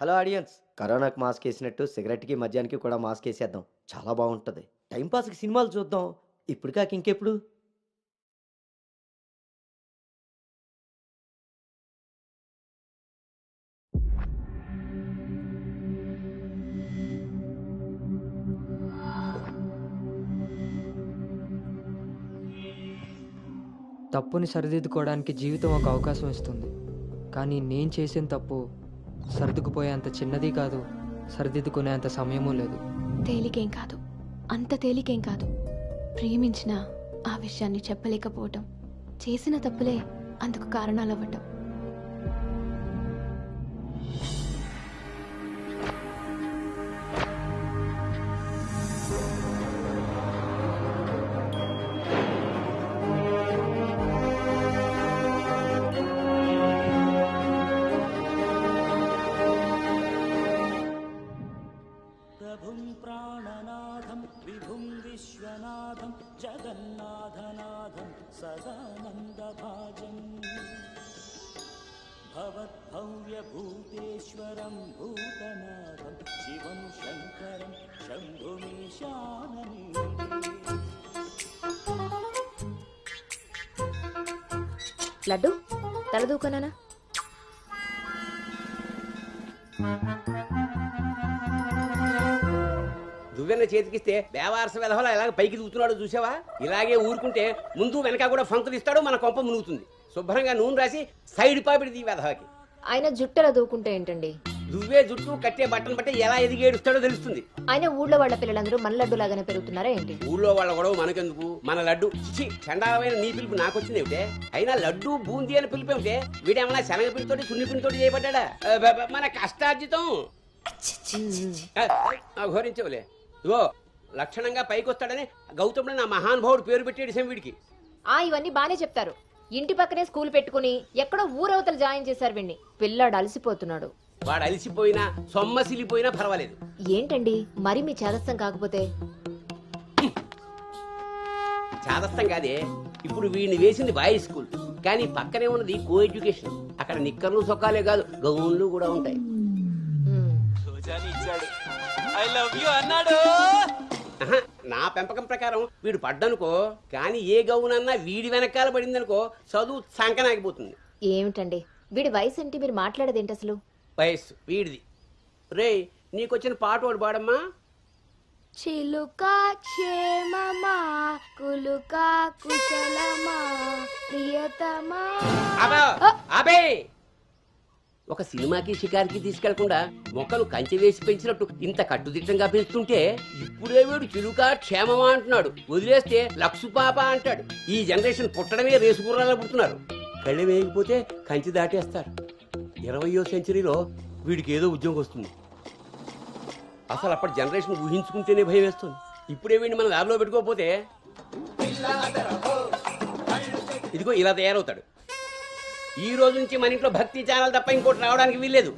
Hello audience, కరోనాకి mask వేసినట్టు సిగరెట్‌కి, మద్యానికి కూడా మాస్క్ ఏసేద్దాం. చాలా బావుంటది. టైమ్ పాస్‌కి సినిమాలు చూద్దాం. ఇప్పుడు కాక ఇంకెప్పుడు? తప్పుని సరిదిద్దుకోవడానికి జీవితం ఒక అవకాశం ఇస్తుంది. కానీ నేను చేసిన తప్పు సర్దుకుపోయేంత చిన్నది కాదు, సరిదిద్దుకునేంత సమయమూ లేదు. తేలికేం కాదు, అంత తేలికేం కాదు. ప్రేమించిన ఆ విషయాన్ని చెప్పలేకపోవటం, చేసిన తప్పులే అందుకు కారణాలవ్వటం. प्रभुं प्राणनाथं विभुं विश्वनाथं जगन्नाथनाथं सदानन्दभाजम् भवद्भव्यभूतेश्वरं भूतनाथं शिवं शङ्करं शम्भुमीशानने లడ్డు తలదూకనా? దువ్వెన చేతికిస్తే బేవారస వెధవలా ఇలాగ పైకి దూకుతున్నాడో చూసావా? ఇలాగే ఊరుకుంటే ముందు వెనక కూడా ఫంకులు ఇస్తాడు, మన కొంప మునుగుతుంది. శుభ్రంగా నూనె రాసి సైడ్ పాపిడి ఈ వెధవకి. ఆయన జుట్టలా దూకుంటే ఏంటండి? దువ్వే జుట్టు కట్టే బట్టను బట్టి ఎలా ఎదిగేడుస్తాడో తెలుస్తుంది. ఆయన ఊళ్ళో వాళ్ళ పిల్లలందరూ మన లడ్డు లాగానే పెరుగుతున్నారా ఏంటి? ఊళ్ళో వాళ్ళ గొడవ మనకెందుకు? మన లడ్డు చిచి చండాలమైన నీ పిలుపు నాకొచ్చింది ఏమిటే? అయినా లడ్డు బూందీ అని పిలుపు ఏమిటే? వీడేమన్నా శనగ పిండితోటి సున్ని పిండితోటి చేయబడ్డా? మన కష్టార్జితం ఘోరించవులే. ఇగో లక్షణంగా పైకొస్తాడని గౌతముడు నా మహానుభావుడు పేరు పెట్టేడు వీడికి. ఇవన్నీ బానే చెప్తారు. ఇంటి పక్కనే స్కూల్ పెట్టుకుని ఎక్కడో ఊరవతలు జాయిన్ చేశారు వీణ్ణి. పిల్లాడు అలసిపోతున్నాడు. వాడు అలిసిపోయినా సొమ్మసిలిపోయినా పర్వాలేదు. ఏంటండి మరి మీ చేదస్తం కాకపోతే? చాదస్తం కాదే, ఇప్పుడు వీడిని వేసింది బాయ్స్ స్కూల్, కానీ పక్కనే ఉన్నది కో ఎడ్యుకేషన్. అక్కడ నిక్కర్లు సొక్కాలే కాదు, గౌన్లు కూడా ఉంటాయి. I love you అన్నాడు. నా పెంపకం ప్రకారం వీడు పడ్డనుకో, కానీ ఏ గౌనన్నా వీడి వెనకాల పడిందనుకో చదువు సంకనాగిపోతుంది. ఏమిటండి వీడి వయసు ఏంటి? మీరు మాట్లాడేదేంటి అసలు? వయస్సు వీడిది. రే, నీకొచ్చిన పాట వాడు పాడమ్మా. చిలుక క్షేమమా, కులుక కుశలమా, ప్రియతమా. అబే, ఒక సినిమాకి షికారికి తీసుకెళ్లకుండా మొక్కలు కంచె వేసి పెంచినట్టు ఇంత కట్టుదిట్టంగా పెంచుతుంటే ఇప్పుడే వీడు చిలుక క్షేమమా అంటున్నాడు. వదిలేస్తే లక్సు పాప అంటాడు. ఈ జనరేషన్ పుట్టడమే రేసు గుర్రాలు పుడుతున్నారు. కళ్ళె వేయకపోతే కంచె దాటేస్తారు. 20వ సెంచరీలో వీడికి ఏదో ఉద్యోగం వస్తుంది. అసలు అప్పటి జనరేషన్ ఊహించుకుంటేనే భయం వేస్తుంది. ఇప్పుడే వీడిని మన ల్యాబ్లో పెట్టుకోకపోతే ఇదిగో ఇలా తయారవుతాడు. ఈ రోజు నుంచి మన ఇంట్లో భక్తి ఛానల్ తప్ప ఇంకోటి రావడానికి వీల్లేదు.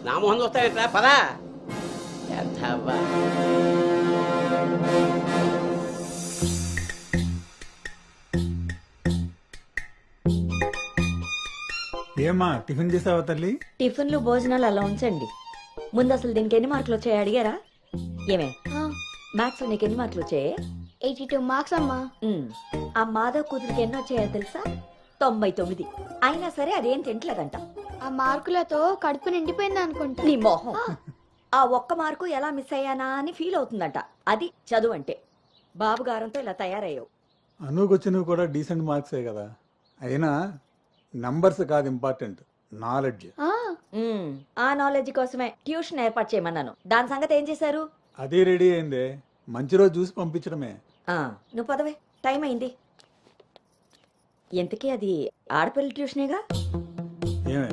నా మొహం చూస్తాయంట పదా. ఏమా టిఫిన్ చేసావా తల్లి? టిఫిన్లు భోజనాలు అలా ఉంచండి. ముందు అసలు దీనికి ఎన్ని మార్కులు వచ్చాయి అడిగారా? ఏమే మ్యాథ్స్ నీకు ఎన్ని మార్కులు వచ్చాయి? 82 మార్క్స్ అమ్మా. ఆ మాధవ్ కూతురికి ఎన్ని వచ్చాయో తెలుసా? 99. అయినా సరే అదేం తింటలేదంట. ఆ మార్కులతో కడుపు నిండిపోయింది అనుకుంటా. నీ మొహం. ఆ ఒక్క మార్కు ఎలా మిస్ అయ్యానా అని ఫీల్ అవుతుందంట. అది చదువు అంటే. బాబు గారంతో ఇలా తయారయ్యావు. అనుకొచ్చినవి కూడా డీసెంట్ మార్క్సే కదా. అయినా నంబర్స్ కాదు ఇంపార్టెంట్, నాలెడ్జ్. ఆ నాలెడ్జ్ కోసమే ట్యూషన్ ఏర్పాటు చేయమన్నాను. దాని సంగతి ఏం చేశారు? అదే రెడీ అయిందే, మంచి రోజు చూసి పంపించడమే. నువ్వు పదవే, టైం అయింది. ఎంతకీ అది ఆడపిల్ల ట్యూషనేగా? ఏమే,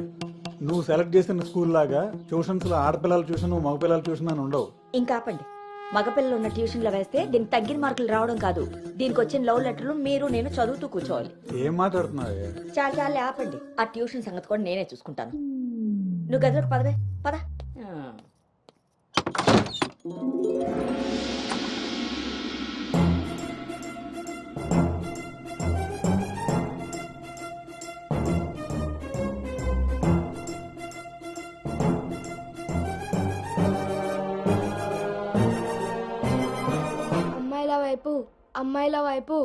నువ్వు సెలెక్ట్ చేసిన స్కూల్ లాగా ట్యూషన్స్ లో ఆడపిల్లల ట్యూషన్ మగపిల్లల ట్యూషన్ అని ఉండవు. ఇంకా ఆపండి. మగపిల్లలు ఉన్న ట్యూషన్లో వేస్తే దీనికి తగ్గిన మార్కులు రావడం కాదు, దీనికి వచ్చిన లవ్ లెటర్లు మీరు నేను చదువుతూ కూర్చోవాలి. ఏం మాట్లాడుతున్నావే? చాలా చాలా ఆపండి. ఆ ట్యూషన్ సంగతి కూడా నేనే చూసుకుంటాను. నువ్వు గదిలోకి పదవే, పద. అమ్మాయిల వైపు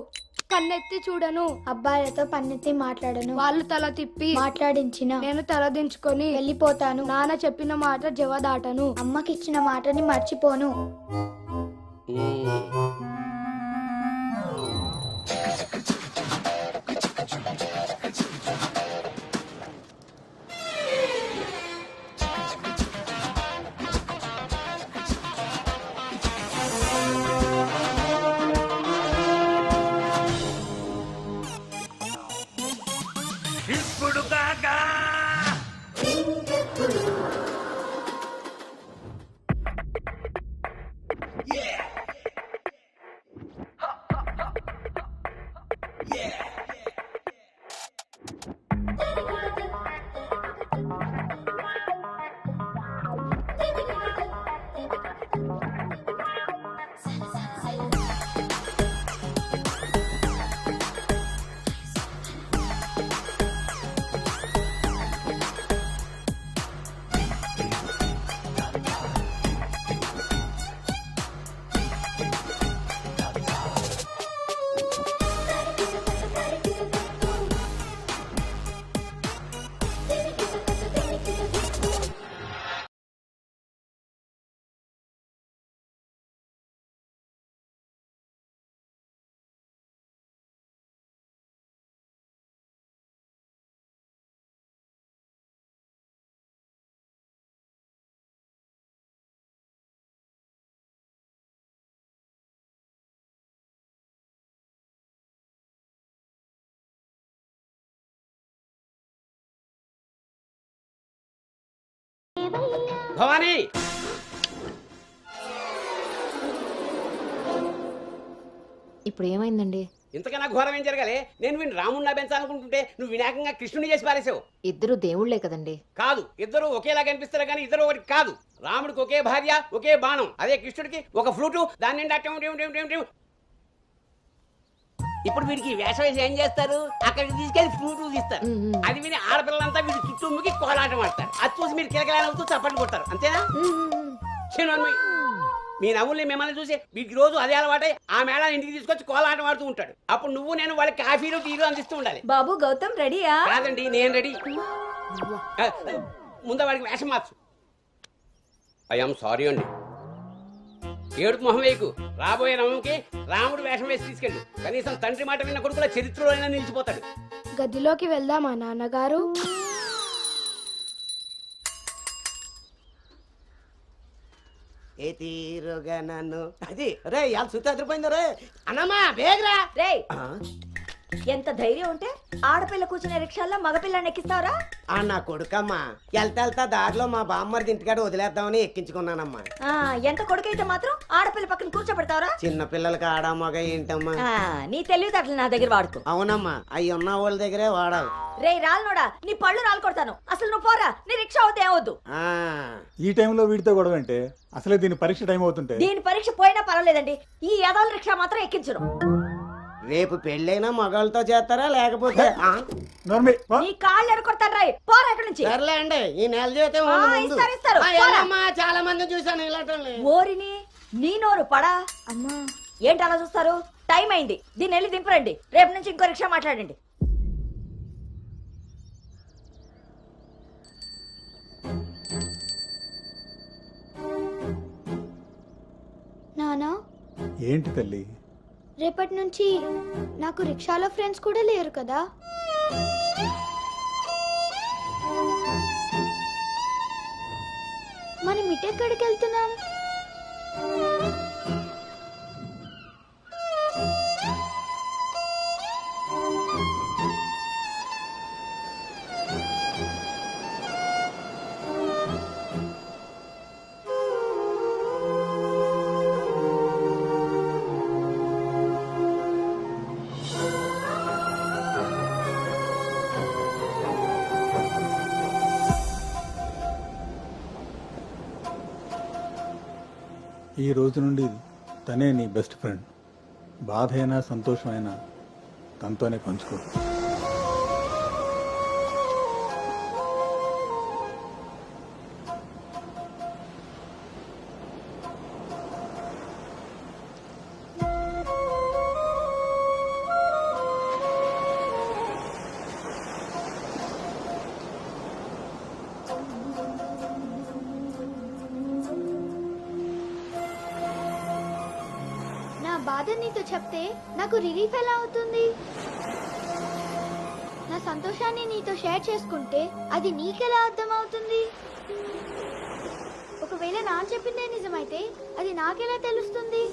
కన్నెత్తి చూడను, అబ్బాయిలతో పన్నెత్తి మాట్లాడను, వాళ్ళు తల తిప్పి మాట్లాడించిన నేను తల దించుకొని వెళ్ళిపోతాను, నాన్న చెప్పిన మాట జవదాటను, అమ్మకిచ్చిన మాటని మర్చిపోను. ఇప్పుడు కాకా భవానీ ఇప్పుడు ఏమైందండి? ఇంతకన్నా ఘోరం ఏం జరగాలి? నేను వీడిని రాముడిని పెంచాలనుకుంటుంటే నువ్వు వినాయకంగా కృష్ణుని చేసి పారేసావు. ఇద్దరు దేవుళ్లే కదండి. కాదు, ఇద్దరు ఒకేలా కనిపిస్తారు కానీ ఇద్దరు ఒకటి కాదు. రాముడికి ఒకే భార్య ఒకే బాణం, అదే కృష్ణుడికి ఒక ఫ్లూటు, దాని నిండా టిం టిం టిం టిం టిం. ఇప్పుడు వీడికి వేషం వేసి ఏం చేస్తారు? అక్కడికి తీసుకెళ్లి ఫ్లూటు తీస్తారు. అది విని ఆడపిల్లలంతా వీడి చుట్టూ ముగి కోలాటం ఆడతారు. అది చూసి మీరు కిలకలాడుతూ చప్పట్లు కొడతారు, అంతేనా? చిన్నమ్మాయి, మీ నవ్వుల్ని మిమ్మల్ని చూసి వీడికి రోజు అదే అలవాటై ఆ మేళ ఇంటికి తీసుకొచ్చి కోలాటం ఆడుతూ ఉంటాడు. అప్పుడు నువ్వు నేను వాళ్ళకి కాఫీలు టీలు అందిస్తూ ఉండాలి. బాబు గౌతమ్ రెడీయా? కాదండి, నేను రెడీ. ముందు వాడికి వేషం మార్చు. ఐఎమ్ సారీ అండి. ఏడుపు మొహం వేయకు. రాబోయే నవంకి రాముడు వేషం వేసి తీసుకెళ్ళు. కనీసం తండ్రి మాట విన్న కొడుకుల చరిత్రలో నిలిచిపోతాడు. గదిలోకి వెళ్దామా నాన్నగారు? ఏ తీరుగా నన్ను అది రే ఇవాళ సుత్తి అదిరిపోయింది రే అన్నమ్మా బేగరా రే ఎంత ధైర్యం ఉంటే ఆడపిల్ల కూర్చునే రిక్షాల్లో మగపిల్లని ఎక్కిస్తావరా? నా కొడుకమ్మా వెళ్తా దారిలో మా బామ్మర్ది ఇంటికాడ వదిలేద్దామని ఎక్కించుకున్నానమ్మా. ఎంత కొడుకైతే మాత్రం ఆడపిల్ల పక్కన కూర్చోబెడతావరా? చిన్న పిల్లలకి ఆడా మగ ఏంటమ్మా? నీ తెలివితేటలు నా దగ్గర వాడుకో. అవునమ్మా, అవి ఉన్న వాళ్ళ దగ్గరే వాడాలి. రే రాలనోడా, నీ పళ్ళు రాలు కొడతాను. అసలు నువ్వు పోరా, నీ రిక్షా అవుతే ఏవద్దు. ఈ టైంలో వీడితో గొడవ అంటే అసలే దీని పరీక్ష టైం అవుతుంటే. దీని పరీక్ష పోయినా పర్వాలేదండి, ఈ యదాల రిక్షా మాత్రం ఎక్కించను. రేపు పెళ్ళైనా మగాళ్ళతో చేస్తారా లేకపోతే నీ కాళ్ళు ఎడకొడతాను రాయ్, పోరా ఇక్కడ నుంచి. సర్లేండి, ఈ నెల జీతం ఇస్తారు. చాలా మంది చూసాను ఇలాంటి. ఓరిని నీ నోరు పడా అమ్మా. ఏంటి అలా చూస్తారు? టైం అయింది, దీన్ని వెళ్ళి దింపరండి. రేపు నుంచి ఇంకో రిక్షా మాట్లాడండి. నానా, ఏంటి తల్లి? రేపటి నుంచి నాకు రిక్షాలో ఫ్రెండ్స్ కూడా లేరు కదా? మనం ఇటెక్కడికి వెళ్తున్నాం? ఈ రోజు నుండి తనే నీ బెస్ట్ ఫ్రెండ్. బాధ అయినా సంతోషమైనా తనతోనే పంచుకో. బాధ నీతో చెప్తే నాకు రిలీఫ్ ఎలా అవుతుంది? నా సంతోషాన్ని నీతో షేర్ చేసుకుంటే అది నీకెలా అర్థమవుతుంది? ఒకవేళ నాన్న చెప్పిందే నిజమైతే అది నాకెలా తెలుస్తుంది?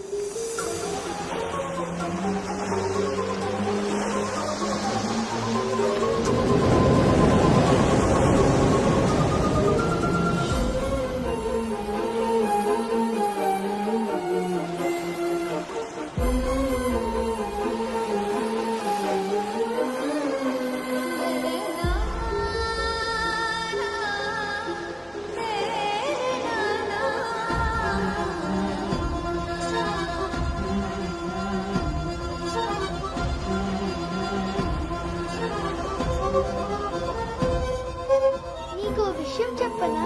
నీకు విషయం చెప్పనా?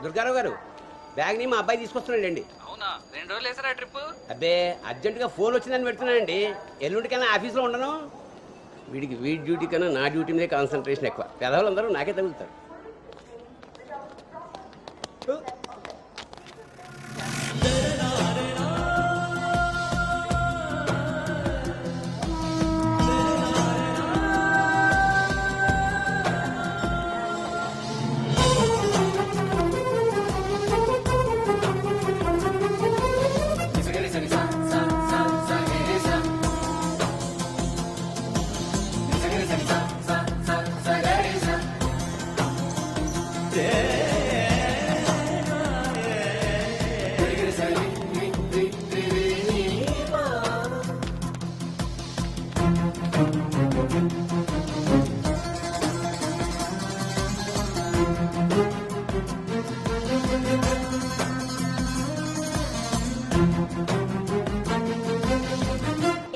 దుర్గారావు గారు, బ్యాగ్ని మా అబ్బాయి తీసుకొస్తున్నాడండి. అవునా? 2 రోజులు వేసారా ట్రిప్? అబ్బే, అర్జెంటుగా ఫోన్ వచ్చిందని పెడుతున్నానండి. ఎల్లుండికైనా ఆఫీస్లో ఉండను. వీడి డ్యూటీ కన్నా నా డ్యూటీ మీద కాన్సన్ట్రేషన్ ఎక్కువ. పెదవులందరూ నాకే తగులుతారు.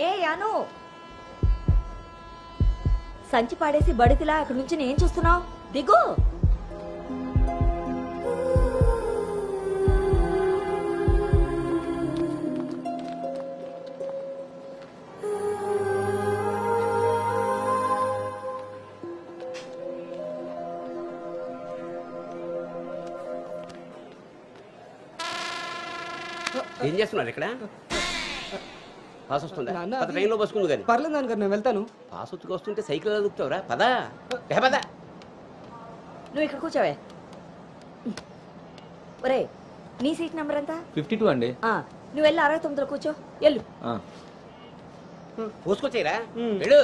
ఏ యాను, సంచి పాడేసి బడితిలా అక్కడి నుంచి ఏం చూస్తున్నావు? దిగు. ఏం చేస్తున్నారు ఇక్కడ? పాస్ వస్తుందా? నాన్న, పద, ట్రైన్లో బస్సుకుంది కానీ. పర్లేదు నాన్నగారు, నేను వెళ్తాను. పాస్ ఉత్తుకు వస్తుంటే సైకిల్ ఎలా దొక్కుతావురా? పదా పద. నువ్వు ఇక్కడ కూర్చోవే. ఒరే, నీ సీట్ నెంబర్ ఎంత? 52 అండి. నువ్వు వెళ్ళి 69లో కూర్చో. వెళ్ళు. పోసుకొచ్చాయిరా, వెళ్ళు.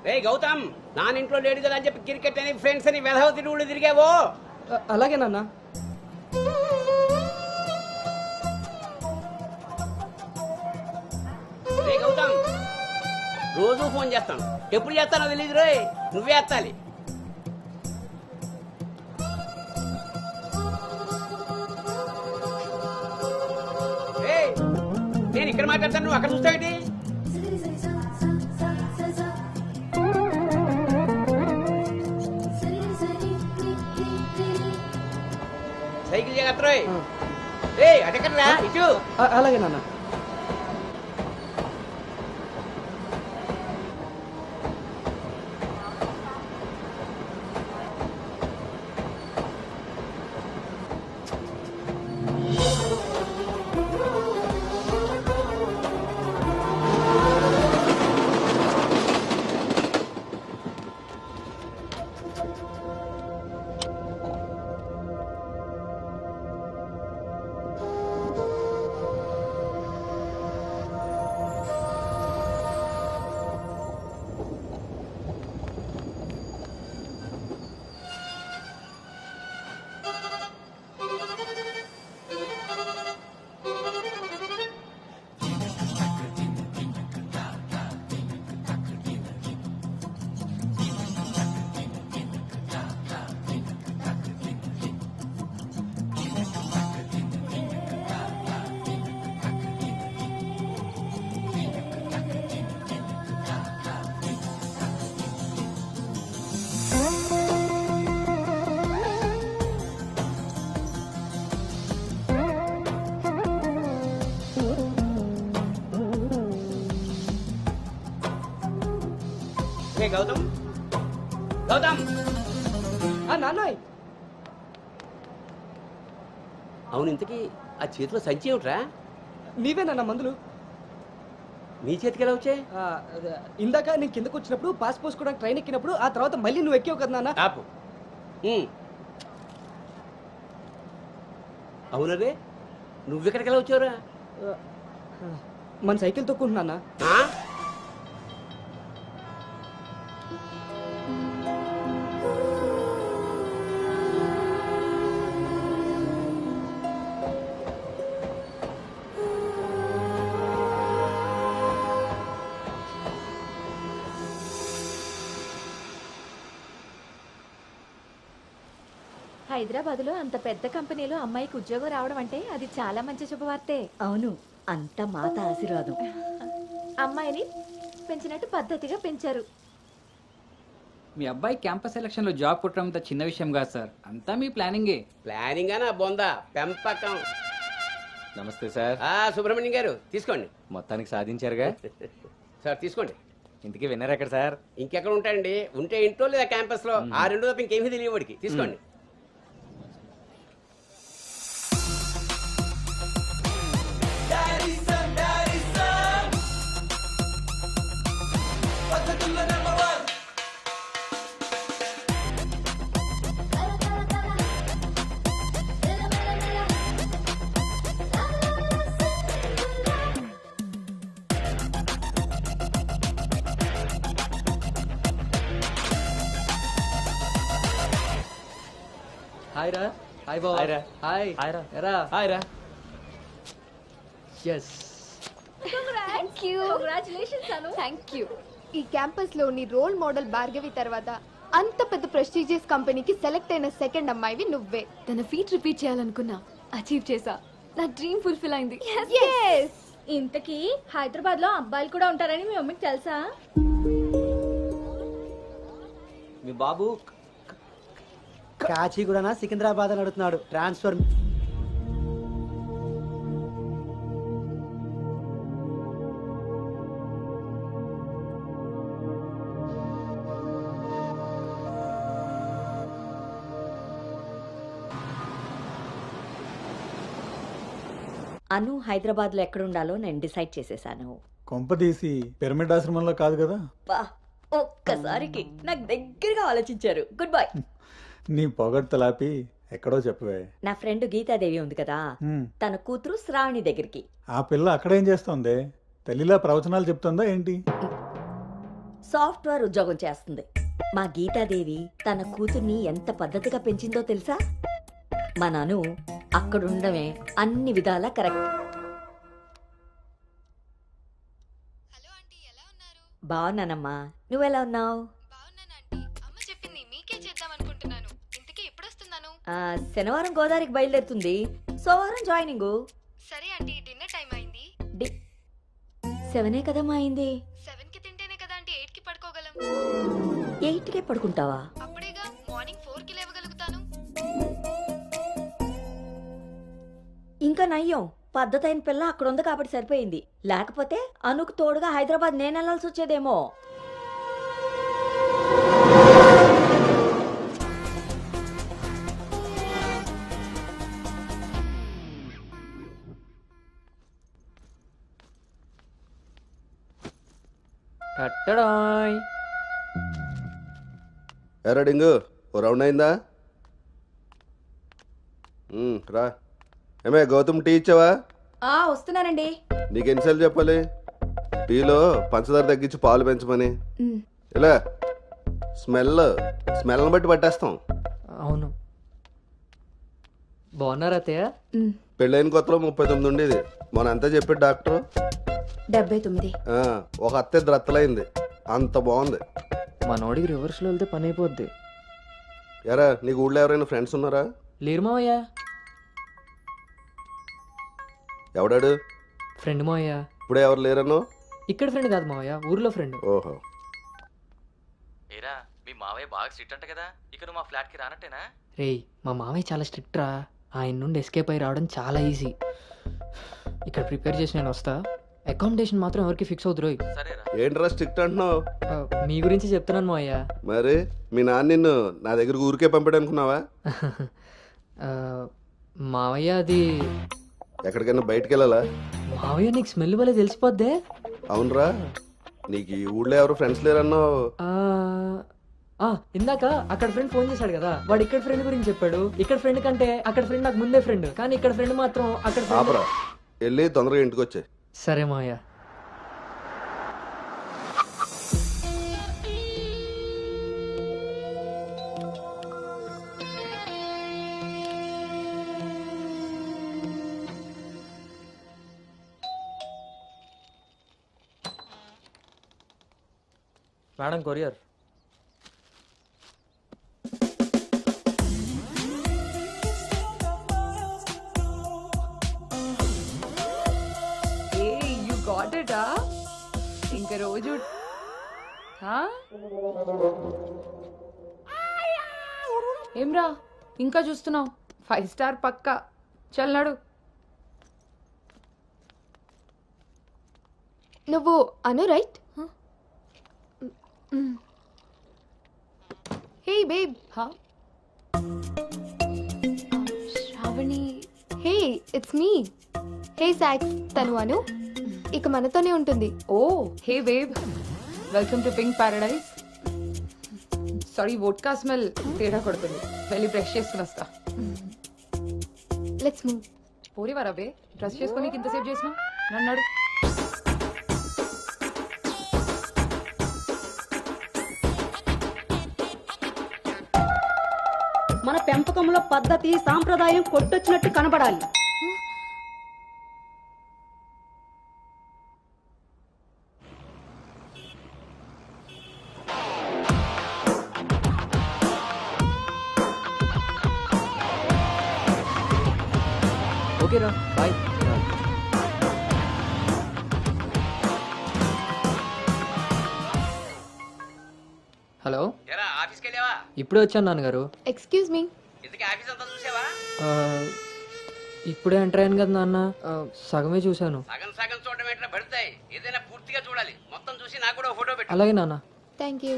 రే గౌతమ్, నానింట్లో లేడు కదా అని చెప్పి క్రికెట్ అని ఫ్రెండ్స్ అని వెధవ తిరుగుళ్ళు తిరిగావో. అలాగే నాన్న. రే గౌతమ్, రోజు ఫోన్ చేస్తాను. ఎప్పుడు చేస్తానో తెలియదు రోయ్, నువ్వే ఎత్తాలి. నేను ఇక్కడ మాట్లాడతాను, నువ్వు అక్కడ చూస్తావేంటి? సైకిల్ జాగ్రత్త రోయ్. అటెక్కడరా, ఇటు. అలాగే నాన్న. ఏ గౌతమ్, గౌతమ్. నాన్నయ్ అవును, ఇంతకీ ఆ చేతిలో సంచి ఏమిట్రా? నీవేనా మందులు? నీ చేతికి ఎలా వచ్చాయి? ఇందాక నేను కిందకు వచ్చినప్పుడు పాస్ పోసుకోవడానికి ట్రైన్ ఎక్కినప్పుడు ఆ తర్వాత మళ్ళీ నువ్వు ఎక్కావు కదా నాన్న. ఆపు. అవునరే, నువ్వెక్కడికి ఎలా వచ్చావురా? మన సైకిల్ తొక్కుంటున్నా. ఆ? హైదరాబాద్ లో అంత పెద్ద కంపెనీలో అమ్మాయికి ఉద్యోగం రావడం అంటే అది చాలా మంచి శుభవార్తే. అవును, అంతా మాత ఆశీర్వాదం. అమ్మాయిని పెంచినట్టు పద్ధతిగా పెంచారు. మీ అబ్బాయి క్యాంపస్ సెలక్షన్ లో జాబ్ కొట్టడం అంత చిన్న విషయం కాదు సార్, అంతా మీ ప్లానింగే. ప్లానింగ్ అనా బొందా పెంపకం. నమస్తే సార్. సుబ్రహ్మణ్యం గారు తీసుకోండి. మొత్తానికి సాధించారుగా. సార్ తీసుకోండి. ఇంతకీ విన్నర్ ఎక్కడ సార్? ఇంకెక్కడ ఉంటాయండి, ఉంటే ఇంట్లో లేదా క్యాంపస్ లో. ఆ రెండు తప్ప ఇంకేమీ తెలియదు వాడికి. తీసుకోండి. హాయ్ రా. హాయ్ బాబు. హాయ్ రా. హాయ్. హాయ్ రా. ఎరా. హాయ్ రా. Yes. Thank you. Congratulations Anu. Thank you. ఈ క్యాంపస్ లో నీ రోల్ మోడల్ భార్గవి తర్వాత అంత పెద్ద ప్రెస్టీజియస్ కంపెనీకి సెలెక్ట్ అయిన సెకండ్ అమ్మాయివి నువ్వే. తన ఫీట్ రిపీట్ చేయాలనుకున్నా, అచీవ్ చేసా. నా డ్రీమ్ ఫుల్ఫిల్ అయింది. ఇంతకీ హైదరాబాద్ లో అబ్బాయిలు కూడా ఉంటారని మీ మమ్మీకి తెలుసా? మీ బాబు కాచిగూడనా సికింద్రాబాద్ అని అడుగుతున్నాడు. ట్రాన్స్ఫర్. అను హైదరాబాద్ లో ఎక్కడుండాలో నేను డిసైడ్ చేసేసాను. కొంపదీసి పిరమిడ్ ఆశ్రమంలో కాదు కదా? బా, ఒక్కసారికి నాకు దగ్గరగా ఆలోచించారు. Good bye. నీ పొగడ్తలాపి ఎక్కడో చెప్పవే. నా ఫ్రెండ్ గీతాదేవి ఉంది కదా, హ్మ్. తన కూతురు శ్రావణి దగ్గరికి. ఆ పిల్ల అక్కడేం చేస్తోంది? తల్లిలా ప్రవచనాలు చెప్తుందా ఏంటి? సాఫ్ట్వేర్ ఉద్యోగం చేస్తుంది. మా గీతాదేవి తన కూతుర్ని ఎంత పద్ధతిగా పెంచిందో తెలుసా? మా నాను అక్కడుండమే అన్ని విధాలా కరెక్ట్. హలో ఆంటీ, ఎలా ఉన్నారు? బాగున్నానమ్మా, నువ్వెలా ఉన్నావు? బాగున్నాను ఆంటీ. అమ్మ చెప్పింది మీకే చేద్దాం అనుకుంటున్నాను. ఇంతకీ ఎప్పుడు వస్తున్నాను? శనివారం గోదావరికి బయలుదేరుతుంది, సోమవారం జాయినింగ్. సరే ఆంటీ, డిన్నర్ టైం అయింది. 7 కదమ్మా అయింది. 7కి తింటేనే కదా ఆంటీ 8కి పడుకోగలం. 8కే పడుకుంటావా? అప్పుడేగా మార్నింగ్ 4కి లేవగలుగుతాను. ఇంకా నయ్యం, పద్ధతైన పిల్ల అక్కడ ఉంది కాబట్టి సరిపోయింది. లేకపోతే అనుకు తోడుగా హైదరాబాద్ నేను వెళ్లాల్సి వచ్చేదేమో. కట్టడాయ్. ఎరా డింగు, ఓ రౌండ్ అయిందా? రా. ఏమే గౌతమ్, టీ ఇచ్చావా? వస్తున్నానండి. నీకు ఎన్నిసార్లు చెప్పాలి టీలో పంచదార తగ్గించి పాలు పెంచమని? ఇలా స్మెల్ని బట్టి పట్టేస్తాం. అవును. బాగున్నారా అత్తయ్య? పెళ్ళైన కొత్తలో 39 ఉండేది. మొన్న అంతా చెప్పాడు డాక్టర్. 79. ఒక అత్తే రత్తలైంది. అంత బాగుంది. మనోడికి రివర్స్లో వెళ్తే పని అయిపోద్ది. ఎరా, నీకు ఊళ్ళో ఎవరైనా ఫ్రెండ్స్ ఉన్నారా? లేరు మావయ్య. ఎవడాడు? ఫ్రెండ్ మావయ్య. ఇప్పుడే ఎవరు లేరన్నో? ఇక్కడ ఫ్రెండ్ కాదు మావయ్య, ఊర్లో ఫ్రెండ్. ఓహో. ఏరా, మీ మావయ్య బాగా స్ట్రిక్ట్ అంట కదా, ఇక నువ్వు మా ఫ్లాట్ కి రానట్టేనా? రేయ్, మా మావయ్య చాలా స్ట్రిక్ట్ రా. ఆయన నుండి ఎస్కేప్ అయి రావడం చాలా ఈజీ. ఇక్కడ ప్రిపేర్ చేసి నేను వస్తా, అకామిడేషన్ మాత్రం ఎవరికి ఫిక్స్ అవుతురు. సరేరా. ఏంట్రా స్ట్రిక్ట్ అంటున్నావు? మీ గురించి చెప్తున్నాను మావయ్య. మరి మీ నాన్న నిన్ను నా దగ్గరకు ఊరికే పంపాడు అనుకున్నావా? ఆ, మావయ్య అది ఎక్కడికైనా బయటికి వెళ్ళాలా? మావయ్య నీకు స్మెల్ వల్ల తెలిసిపోద్దే. అవునరా, నీకు ఈ ఊళ్ళో ఎవరు ఫ్రెండ్స్ లేరన్నావు. ఇందాక అక్కడ ఫ్రెండ్ ఫోన్ చేశాడు కదా, వాడు ఇక్కడ ఫ్రెండ్ గురించి చెప్పాడు. ఇక్కడ ఫ్రెండ్ కంటే అక్కడ ఫ్రెండ్ నాకు ముందే ఫ్రెండ్, కానీ ఇక్కడ ఫ్రెండ్ మాత్రం అక్కడ friend. ఆపరా, వెళ్ళి తొందరగా ఇంటికి వచ్చే. సరే మావయ్య. Madam courier. You got it. ఇంక రోజు ఏమ్రా ఇంకా చూస్తున్నావు? 5 స్టార్ పక్కా. చల్లాడు. నువ్వు Anu right? Hey babe. Sravani. Hey it's me. Hey సాక్స్, తను అను. ఇక మనతోనే ఉంటుంది. Oh hey babe, welcome to pink paradise. Sorry, vodka smell తేడా కొడుతుంది. వెళ్ళి బ్రష్ చేసుకుని వస్తా. Let's move. పోరివారా బే, బ్రష్ చేసుకొని ఇంతసేపు చేసినా? నన్నాడు. మన పెంపకంలో పద్ధతి సాంప్రదాయం కొట్టొచ్చినట్టు కనబడాలి. ఓకేరా, బాయ్. హలో, ఆఫీస్కి వెళ్ళావా? ఇప్పుడే వచ్చాను నాన్నగారు. Excuse me. ఇంతకీ ఆఫీస్ అంతా చూసావా? ఆ, ఇప్పుడే ఎంటర్ అయ్యాను కదా నాన్న, సగమే చూశాను. సగం సగం చూడడం ఏంటో పడతాయి. ఏదైనా పూర్తిగా చూడాలి. మొత్తం చూసి నాకు కూడా ఫోటో పెట్టు. అలాగే నాన్న. Thank you.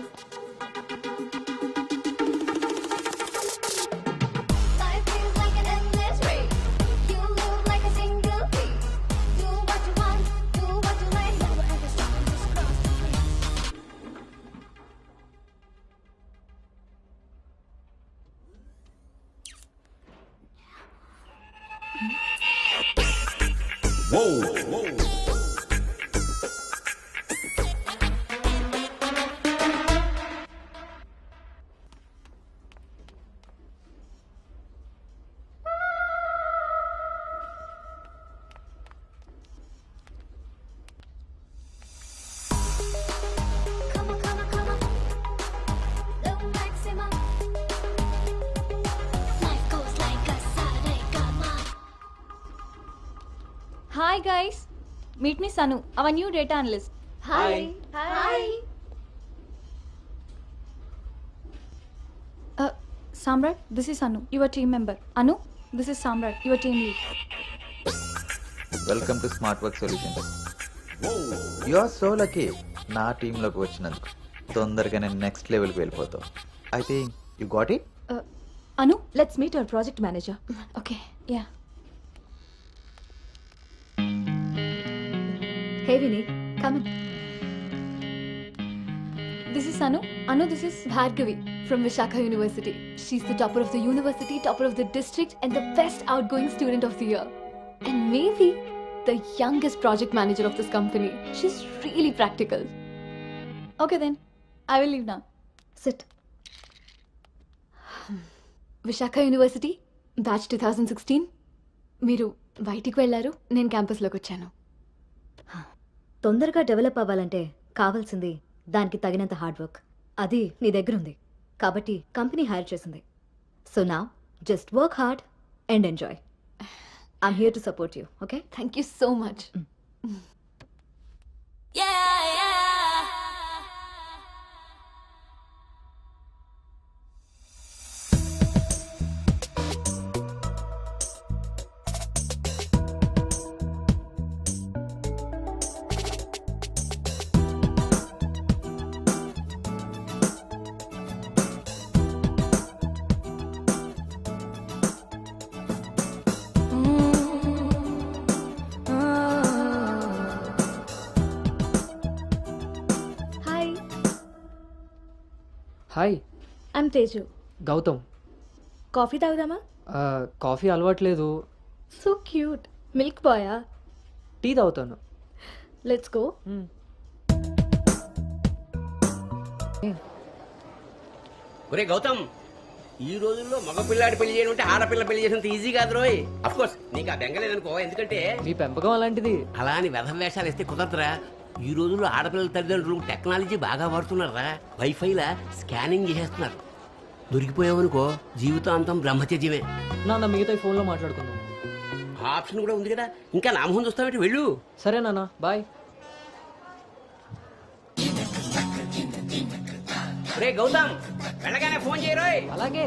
Hi guys, meet me Sanu, our new data analyst. Hi. Hi. Samrat, this is Anu, your team member. Anu, this is Samrat, your team lead. Welcome to smart work solutions. You are so lucky నా టీంలోకి వచ్చినందుకు. తొందరగానే next లెవెల్కి వెళ్ళిపోతావు. I think you got it. Anu, let's meet our project manager. Okay, yeah. Hey Vinny, come in. This is Anu. Anu, this is Bhargavi from Vishakha University. She's the topper of the university, topper of the district, and the best outgoing student of the year. And maybe the youngest project manager of this company. She's really practical. Okay then, I will leave now. Sit. Vishakha University, batch 2016. మీరు బయటికి వెళ్ళారు, నేను క్యాంపస్లోకి వచ్చాను. తొందరగా develop అవ్వాలంటే కావాల్సింది దానికి తగినంత హార్డ్ వర్క్. అది నీ దగ్గర ఉంది కాబట్టి కంపెనీ హైర్ చేసింది. So now just work hard and enjoy. I'm here to support you. Okay, thank you so much. Hi. I'm Teju. Gautam. Coffee తాగుదామా? కాఫీ అలవాట్లేదు. So cute. మిల్క్ బాయా? టీ తాగుతాను. Let's go. ఒరే గౌతమ్, ఈ రోజుల్లో మగ పిల్లాడి పెళ్లి చేయడం అంటే ఆడపిల్ల పెళ్లి చేసినంత ఈజీ కాదు రోయ్. అఫ్ కోర్స్ నీకు ఆ బెంగలేదనుకో, ఎందుకంటే మీ పెంపకం అలాంటిది. అలా అని వెధ వేషాలు వేస్తే కుదరదురా. ఈ రోజుల్లో ఆడపిల్లల తల్లిదండ్రులు టెక్నాలజీ బాగా వాడుతున్నారా. వైఫైలా స్కానింగ్ చేసేస్తున్నారు. దొరికిపోయావనుకో జీవితాంతం బ్రహ్మచర్యమే. నాన్న మిగతా ఫోన్లో మాట్లాడుకుందాం. ఆ ఆప్షన్ కూడా ఉంది కదా. ఇంకా నా మొహం చూస్తావేంటి, వెళ్ళు. సరే నాన్న, బాయ్. రే గౌతమ్, వెళ్ళగానే ఫోన్ చేయరోయ్. అలాగే.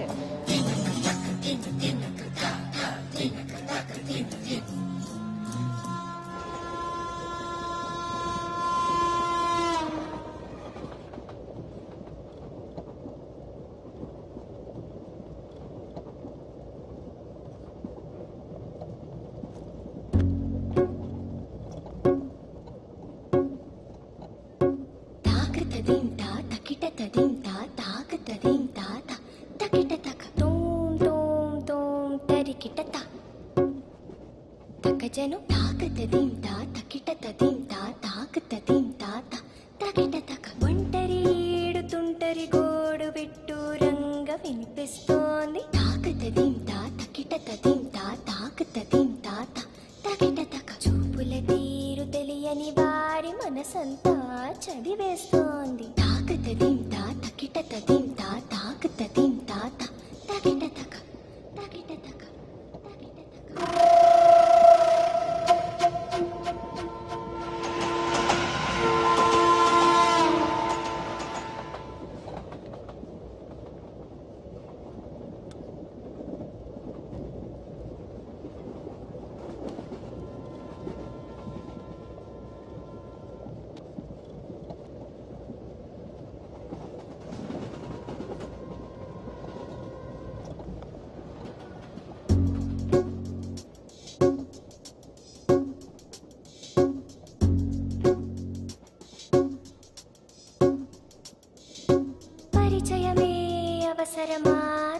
జను తాకతదీంతా తకిటతదీంతా తాకతదీంతా తకిటతక ఒంటరి ఏడుతుంటరి గోడు పెట్టు రంగ వినిపిస్తోంది. తాకతదీంతా తకిటతదీంతా తాకతదీంతా తకిటతక చూపుల తీరు తెలియని వారి మనసంతా చదివేస్తోంది. తాకతదీంతా తకిటతదీంతా తాకతదీంతా తకిటతక తకిటతక. అవసరమా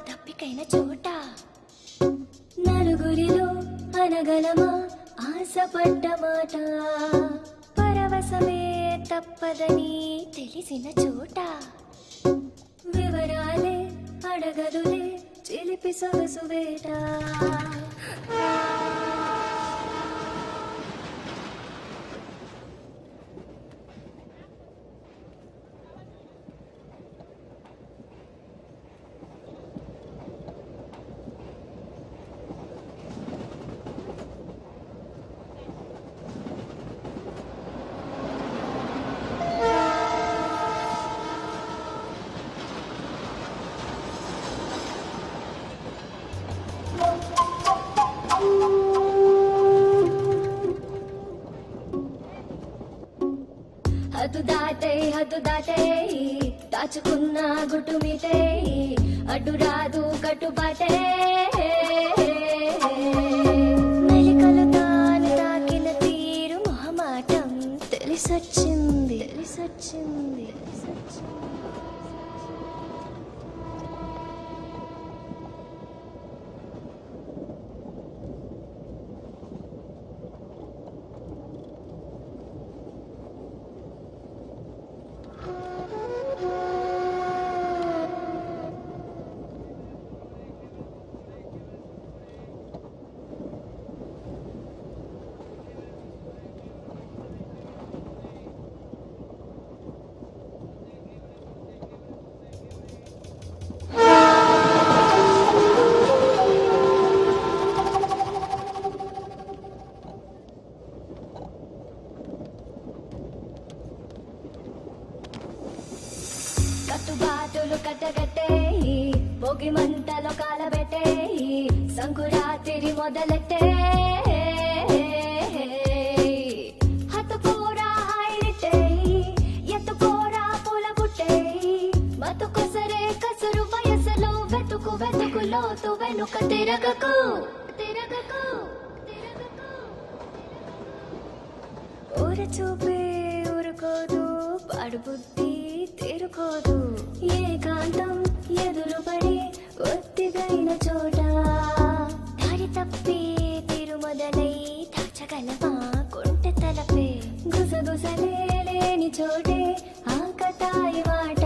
తప్పికైన చోట నలుగురిలో అనగలమా ఆశపడ్డ మాట పరవశమే తప్పదని తెలిసిన చోట వివరాలే అడగదులే చిలిపి సొగసు వేట. హద్దు దాటే దాచుకున్న గుట్టు మీటే అడ్డు రాదు కట్టుబాటే మెలికలు తాను తాకిన తీరు మొహమాటం తెలిసొచ్చింది. కట్టుబాటులు కట్టగట్టే భోగి మంటలో కాలబెట్టే సంకురాత్రి మొదలెట్టే హతుకోరా హాయిరితే ఎత్తుకోరా పూల పుట్టే బతుకొసరే కసురు వయసులో వెతుకు లోతు వెనుక తిరగకు ఊర చూపే ఊరుకోదు పాడు బుద్ధి చేరుకోదు ఏకాంతం ఎదురుపడి ఒత్తిగైన చోట దారి తప్పి తిరుమదలై దాచగలవా కొంటె తలపే గుసగుసలే లేని చోటే ఆకతాయి మాట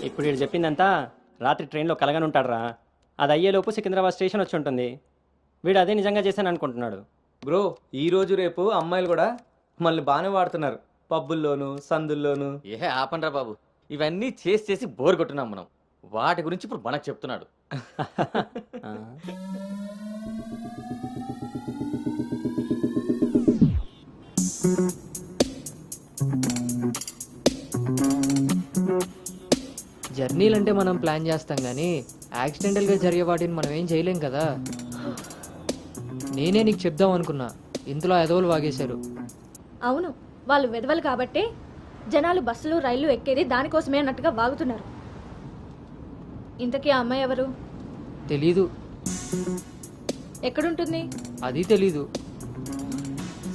ఇప్పుడు వీడు చెప్పిందంతా రాత్రి ట్రైన్లో కలగని ఉంటాడురా. అది అయ్యేలోపు సికింద్రాబాద్ స్టేషన్ వచ్చి ఉంటుంది. వీడు అదే నిజంగా చేశాను అనుకుంటున్నాడు. బ్రో ఈ రోజు రేపు అమ్మాయిలు కూడా మళ్ళీ బాగానే వాడుతున్నారు, పబ్బుల్లోను సందుల్లోను. ఏ ఆపండ్రా బాబు, ఇవన్నీ చేసి చేసి బోర్ కొట్టున్నాం మనం. వాటి గురించి ఇప్పుడు మనకు చెప్తున్నాడు. జర్నీలు అంటే మనం ప్లాన్ చేస్తాం కానీ యాక్సిడెంటల్గా జరిగే వాటిని మనం ఏం చేయలేం కదా. నేనే నీకు చెప్దాం అనుకున్నా, ఇంతలో ఎదవలు వాగేశారు. అవును, వాళ్ళు వెదవలు కాబట్టే జనాలు బస్సులు రైళ్లు ఎక్కేది దానికోసమే అన్నట్టుగా వాగుతున్నారు. ఇంతకీ ఆ అమ్మాయి ఎవరు? తెలీదు. ఎక్కడుంటుంది? అది తెలీదు.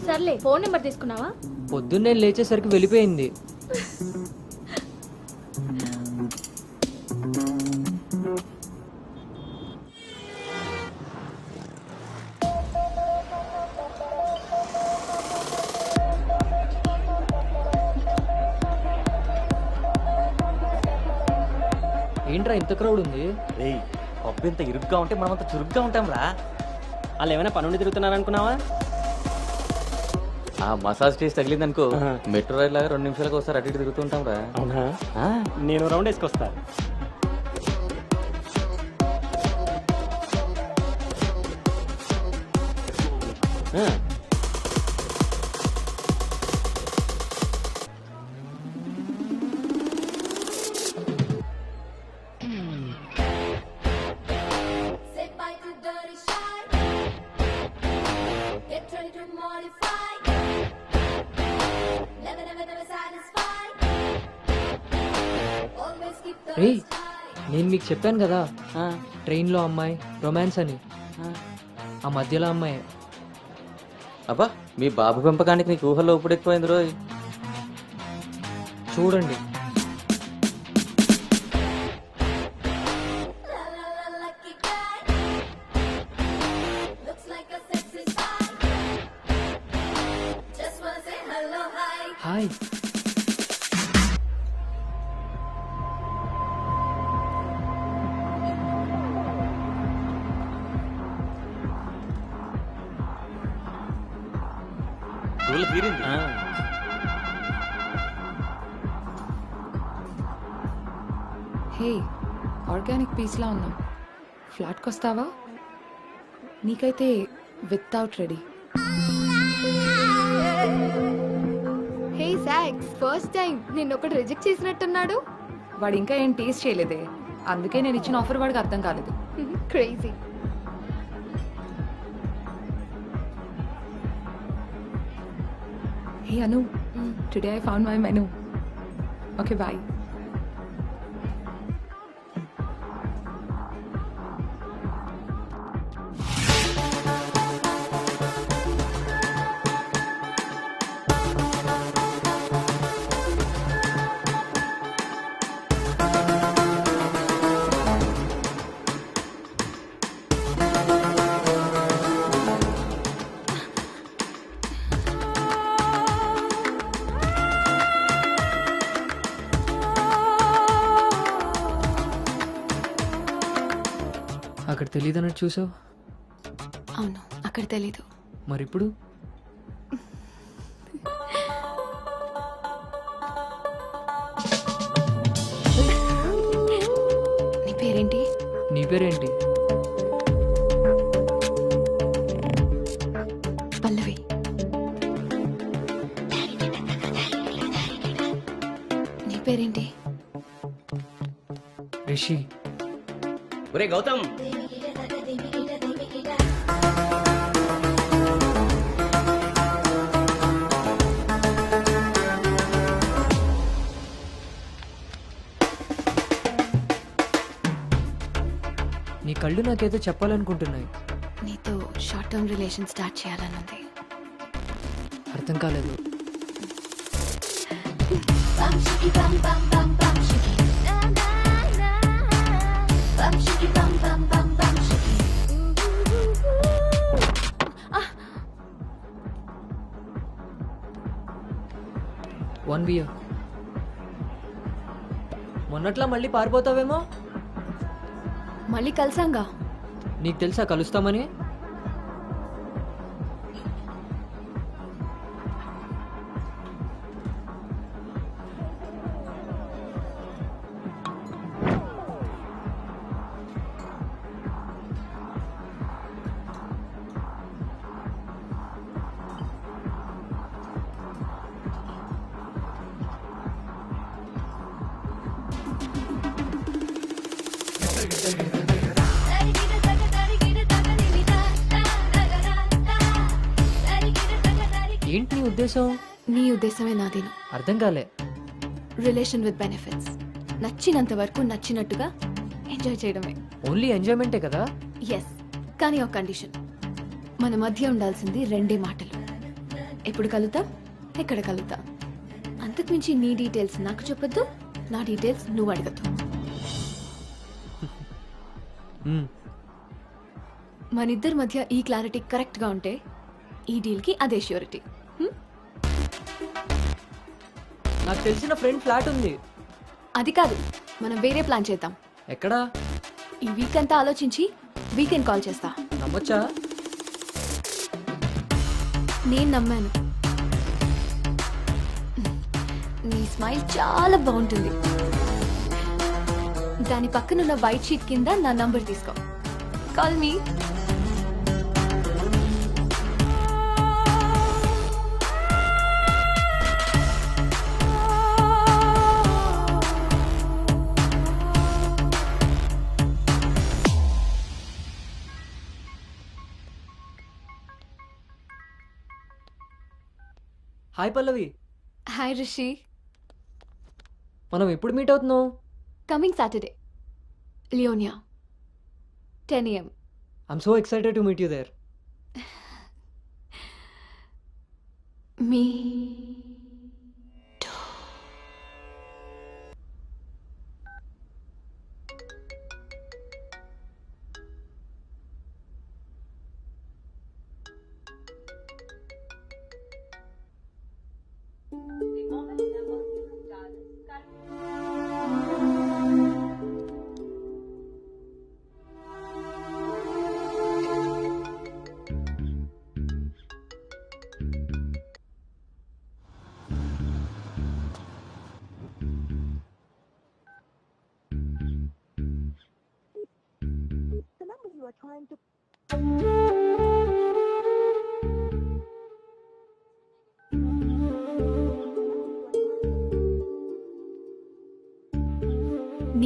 సర్లే, ఫోన్ నెంబర్ తీసుకున్నావా? పొద్దున్నే లేచేసరికి వెళ్ళిపోయింది. ఏంట్రా ఇంత క్రౌడ్ ఉంది? రేయ్, పబ్బు ఇంత ఇరుగ్గా ఉంటే మనం అంత చురుగ్గా ఉంటాం రా. వాళ్ళు ఏమైనా పనుండి తిరుగుతున్నారనుకున్నావా? ఆ మసాజ్ టేస్ట్ తగిలిందనుకో, మెట్రో రైల్ లాగా 2 నిమిషాలకు ఒకసారి అటు ఇటు తిరుగుతుంటాం రా. అవునా? నేను రౌండ్ వేసుకొస్తా. రే, నేను మీకు చెప్పాను కదా ట్రైన్లో అమ్మాయి రొమాన్స్ అని. ఆ మధ్యలో అమ్మాయి. అబ్బా, మీ బాబు పెంపకానికి నీకు ఊహల్లో ఇప్పుడు ఎక్కువైంది రోయ్. చూడండి. హాయ్. హే, ఆర్గానిక్ పీస్లా ఉన్నాం. ఫ్లాట్కి వస్తావా? నీకైతే వితౌట్ రెడీ. హే సాక్స్, ఫస్ట్ టైం నిన్న ఒకటి రిజెక్ట్ చేసినట్టున్నాడు. వాడు ఇంకా ఏం టేస్ట్ చేయలేదే, అందుకే నేను ఇచ్చిన ఆఫర్ వాడికి అర్థం కాలేదు. Crazy. Hey Anu, today I found my menu. Okay bye. అక్కడ తెలియదన్నట్టు చూసావు. అవును, అక్కడ తెలీదు. మరి ఇప్పుడు నీ పేరేంటి? నీ పేరేంటి? పల్లవి. నీ పేరేంటి? రిషి. ఒరే గౌతమ్, నీ కళ్ళు నాకేదో చెప్పాలనుకుంటున్నాయి. నీతో షార్ట్ టర్మ్ రిలేషన్ స్టార్ట్ చేయాలనుంది. అర్థం కాలేదు. One beer. మొన్నట్లా మళ్ళీ పారిపోతావేమో. మళ్ళీ కలిసాంగా. నీకు తెలుసా కలుస్తామని? ఏంటి నీ ఉద్దేశం? నీ ఉద్దేశమే నాదేను. అర్థం కాలే. Relation with benefits. నచ్చినంత వరకు నచ్చినట్టుగా ఎంజాయ్ చేయడమే. ఓన్లీ ఎంజాయ్మెంటే కదా? ఎస్, కానీ ఒక కండిషన్. మన మధ్య ఉండాల్సింది రెండే మాటలు. ఎప్పుడు కలుద్దాం, ఎక్కడ కలుద్దాం. అంతకుమించి నీ డీటెయిల్స్ నాకు చెప్పొద్దు, నా డీటెయిల్స్ నువ్వు అడగద్దు. మనిద్దరి మధ్య ఈ క్లారిటీ కరెక్ట్గా ఉంటే ఈ డీల్కి అదే ష్యూరిటీ. నాకు తెలిసిన ఫ్రెండ్ ఫ్లాట్ ఉంది. అది కాదు, మనం వేరే ప్లాన్ చేద్దాం. ఎక్కడా? ఈ వీక్ అంతా ఆలోచించి వీకెండ్ కాల్ చేస్తా. నమ్మొచ్చా? నేను నమ్మాను. నీ స్మైల్ చాలా బాగుంటుంది. దాని పక్కనున్న వైట్ షీట్ కింద నా నంబర్ తీసుకో. Call me. Hi Pallavi. Hi Rishi. మనం ఎప్పుడు మీట్ అవుతున్నావు? Coming Saturday, Leonia, 10 AM. I'm so excited to meet you there. మీ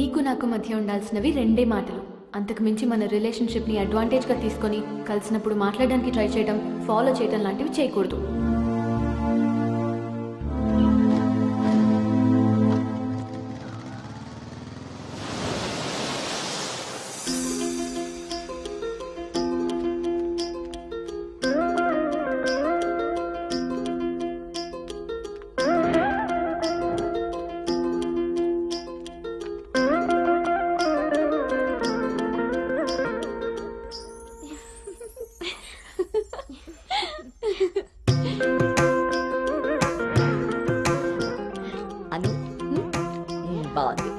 నీకు నాకు మధ్య ఉండాల్సినవి 2 మాటలు. అంతకు మించి మన రిలేషన్షిప్ని అడ్వాంటేజ్గా తీసుకొని కలిసినప్పుడు మాట్లాడడానికి ట్రై చేయడం, ఫాలో చేయడం లాంటివి చేయకూడదు. అను బాగుంది.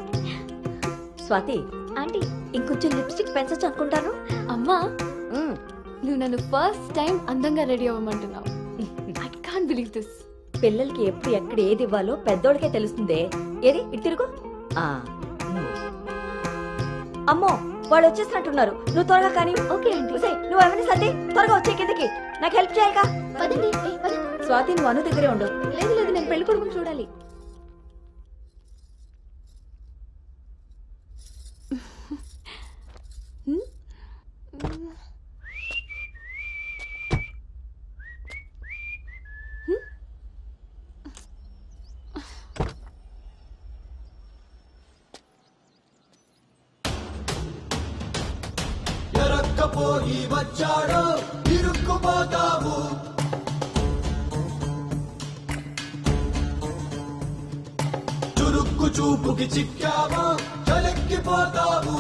స్వాతి ఆంటీ ఇంకొంచెం లిప్స్టిక్ పెంచచ్చు అనుకుంటాను. అమ్మా, నువ్వు నన్ను ఫస్ట్ టైం అందంగా రెడీ అవ్వమంటున్నావు. I can't believe this. పిల్లలకి ఎప్పుడు ఎక్కడ ఏది ఇవ్వాలో పెద్దోళ్ళకే తెలుస్తుందే. ఏది ఇటు తిరుగు. అమ్మో, వాళ్ళు వచ్చేసినట్టున్నారు. నువ్వు త్వరగా కానీ. Okay aunty. నువ్వు ఎవరిని సర్ది త్వరగా వచ్చే కిందకి. నాకు హెల్ప్ చేయాలిగా. పదండి. స్వాతి, నువ్వు అను దగ్గరే ఉండు. లేదు లేదు, నేను పెళ్లి కొడుకుని చూడాలి. ఎరక్కపోయి వచ్చాడో ఇరుక్కుపోతావు. చురుక్కు చూపుకి చిక్కావో చలెక్కిపోతావు.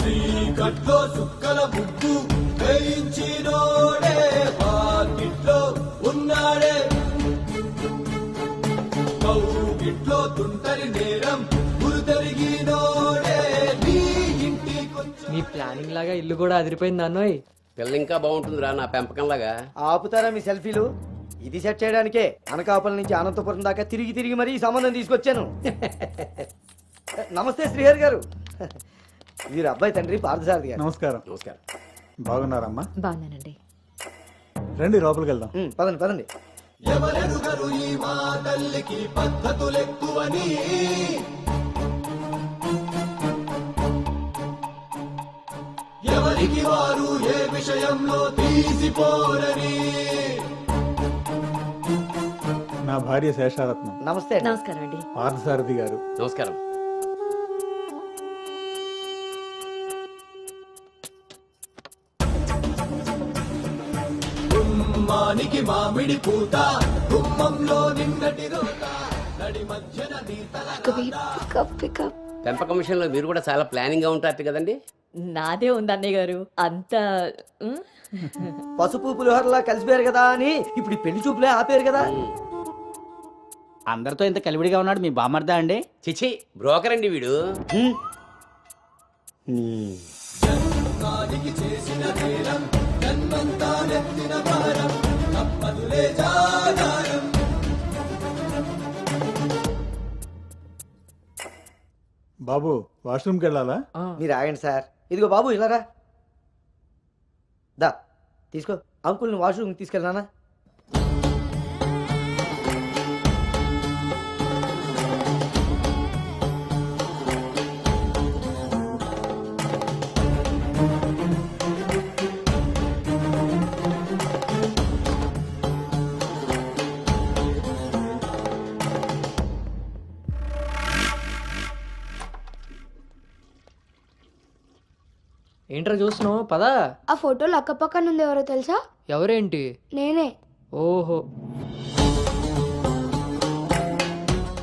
శ్రీకట్లో సుక్కల ముగ్గు వేయించినోడే వాకిట్లో ఉన్నాడే. కౌగిట్లో తుంటరి నేరం గురుతరిగినోడే. నీ ఇంటికొచ్చి మీ ప్లానింగ్ లాగా ఇల్లు కూడా అదిరిపోయింది అన్నోయ్. పిల్ల ఇంకా బాగుంటుందిరా నా పెంపకంలాగా. ఆపుతారా మీ సెల్ఫీలు? ఇది సెట్ చేయడానికే అనకాపల్లి నుంచి అనంతపురం దాకా తిరిగి తిరిగి మరీ ఈ సంబంధం తీసుకొచ్చాను. నమస్తే శ్రీహరి గారు. వీరు అబ్బాయి తండ్రి పార్థసారథి గారు. నమస్కారం. నమస్కారం. బాగున్నారమ్మా? బాగున్నానండి. రండి లోపలికి వెళ్దాం. పదండి పదండి. ఎవరెరుగరు ఈ మా తల్లికి పద్ధతులెక్కువని. ఎవరికి వారు ఏ విషయంలో తీసిపోరని. నా భార్య శేషారత్నం. నమస్తే. నమస్కారం అండి. పార్థసారథి గారు. నమస్కారం. గుమ్మానికి మామిడి పూత, గుమ్మంలో నిన్నటి రోత, నడి మధ్యన పెంపకం విషయంలో మీరు కూడా చాలా ప్లానింగ్ గా ఉంటారు కదండి. నాదే ఉంది అన్నయ్య గారు. అంత పసుపు పులిహోరలా కలిసిపోయారు కదా అని ఇప్పుడు ఈ పెళ్లి చూపులే ఆపేరు కదా. అందరితో ఇంత కలివిడిగా ఉన్నాడు మీ బామర్దా అండి? చిచి, బ్రోకర్ అండి వీడు. జన్మానికి చేసిన నేరం, జన్మంతా నెత్తిన భారం, తప్పదులే జాగారం. బాబు వాష్రూమ్కి వెళ్ళాలా? మీరు ఆగండి సార్. ఇదిగో బాబు ఇలారా. దా తీసుకో. అంకుల్ని వాష్రూమ్ తీసుకెళ్ళానా? ఏంట్రా చూస్తున్నావు? పదా. ఆ ఫోటోలు అక్కపక్కన ఉంది. ఎవరో తెలుసా? ఎవరేంటి? నేనే. ఓహో,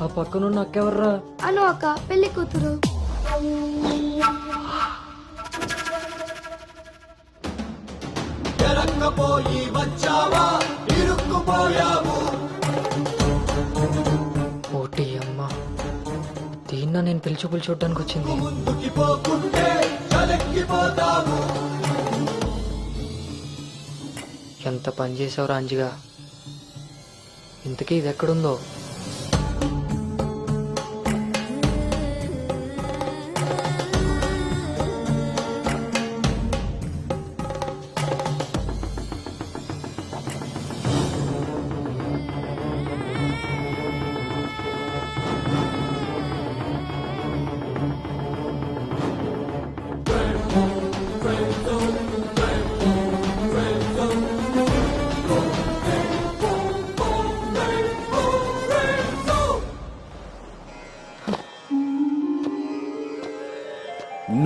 ఆ పక్కనున్న అక్కెవర్రా? అను అక్క, పెళ్లి కూతురు. ఎరక్కపోయి వచ్చావా, ఇరుక్కుపోయావు. ఓటి అమ్మ, దీన్న నేను పిలిచి చూడడానికి వచ్చింది. ముందుకి పోకుంటే చలెక్కిపోతావు. ఎంత పని చేసావురా అంజిగా. ఇంతకీ ఇది ఎక్కడుందో?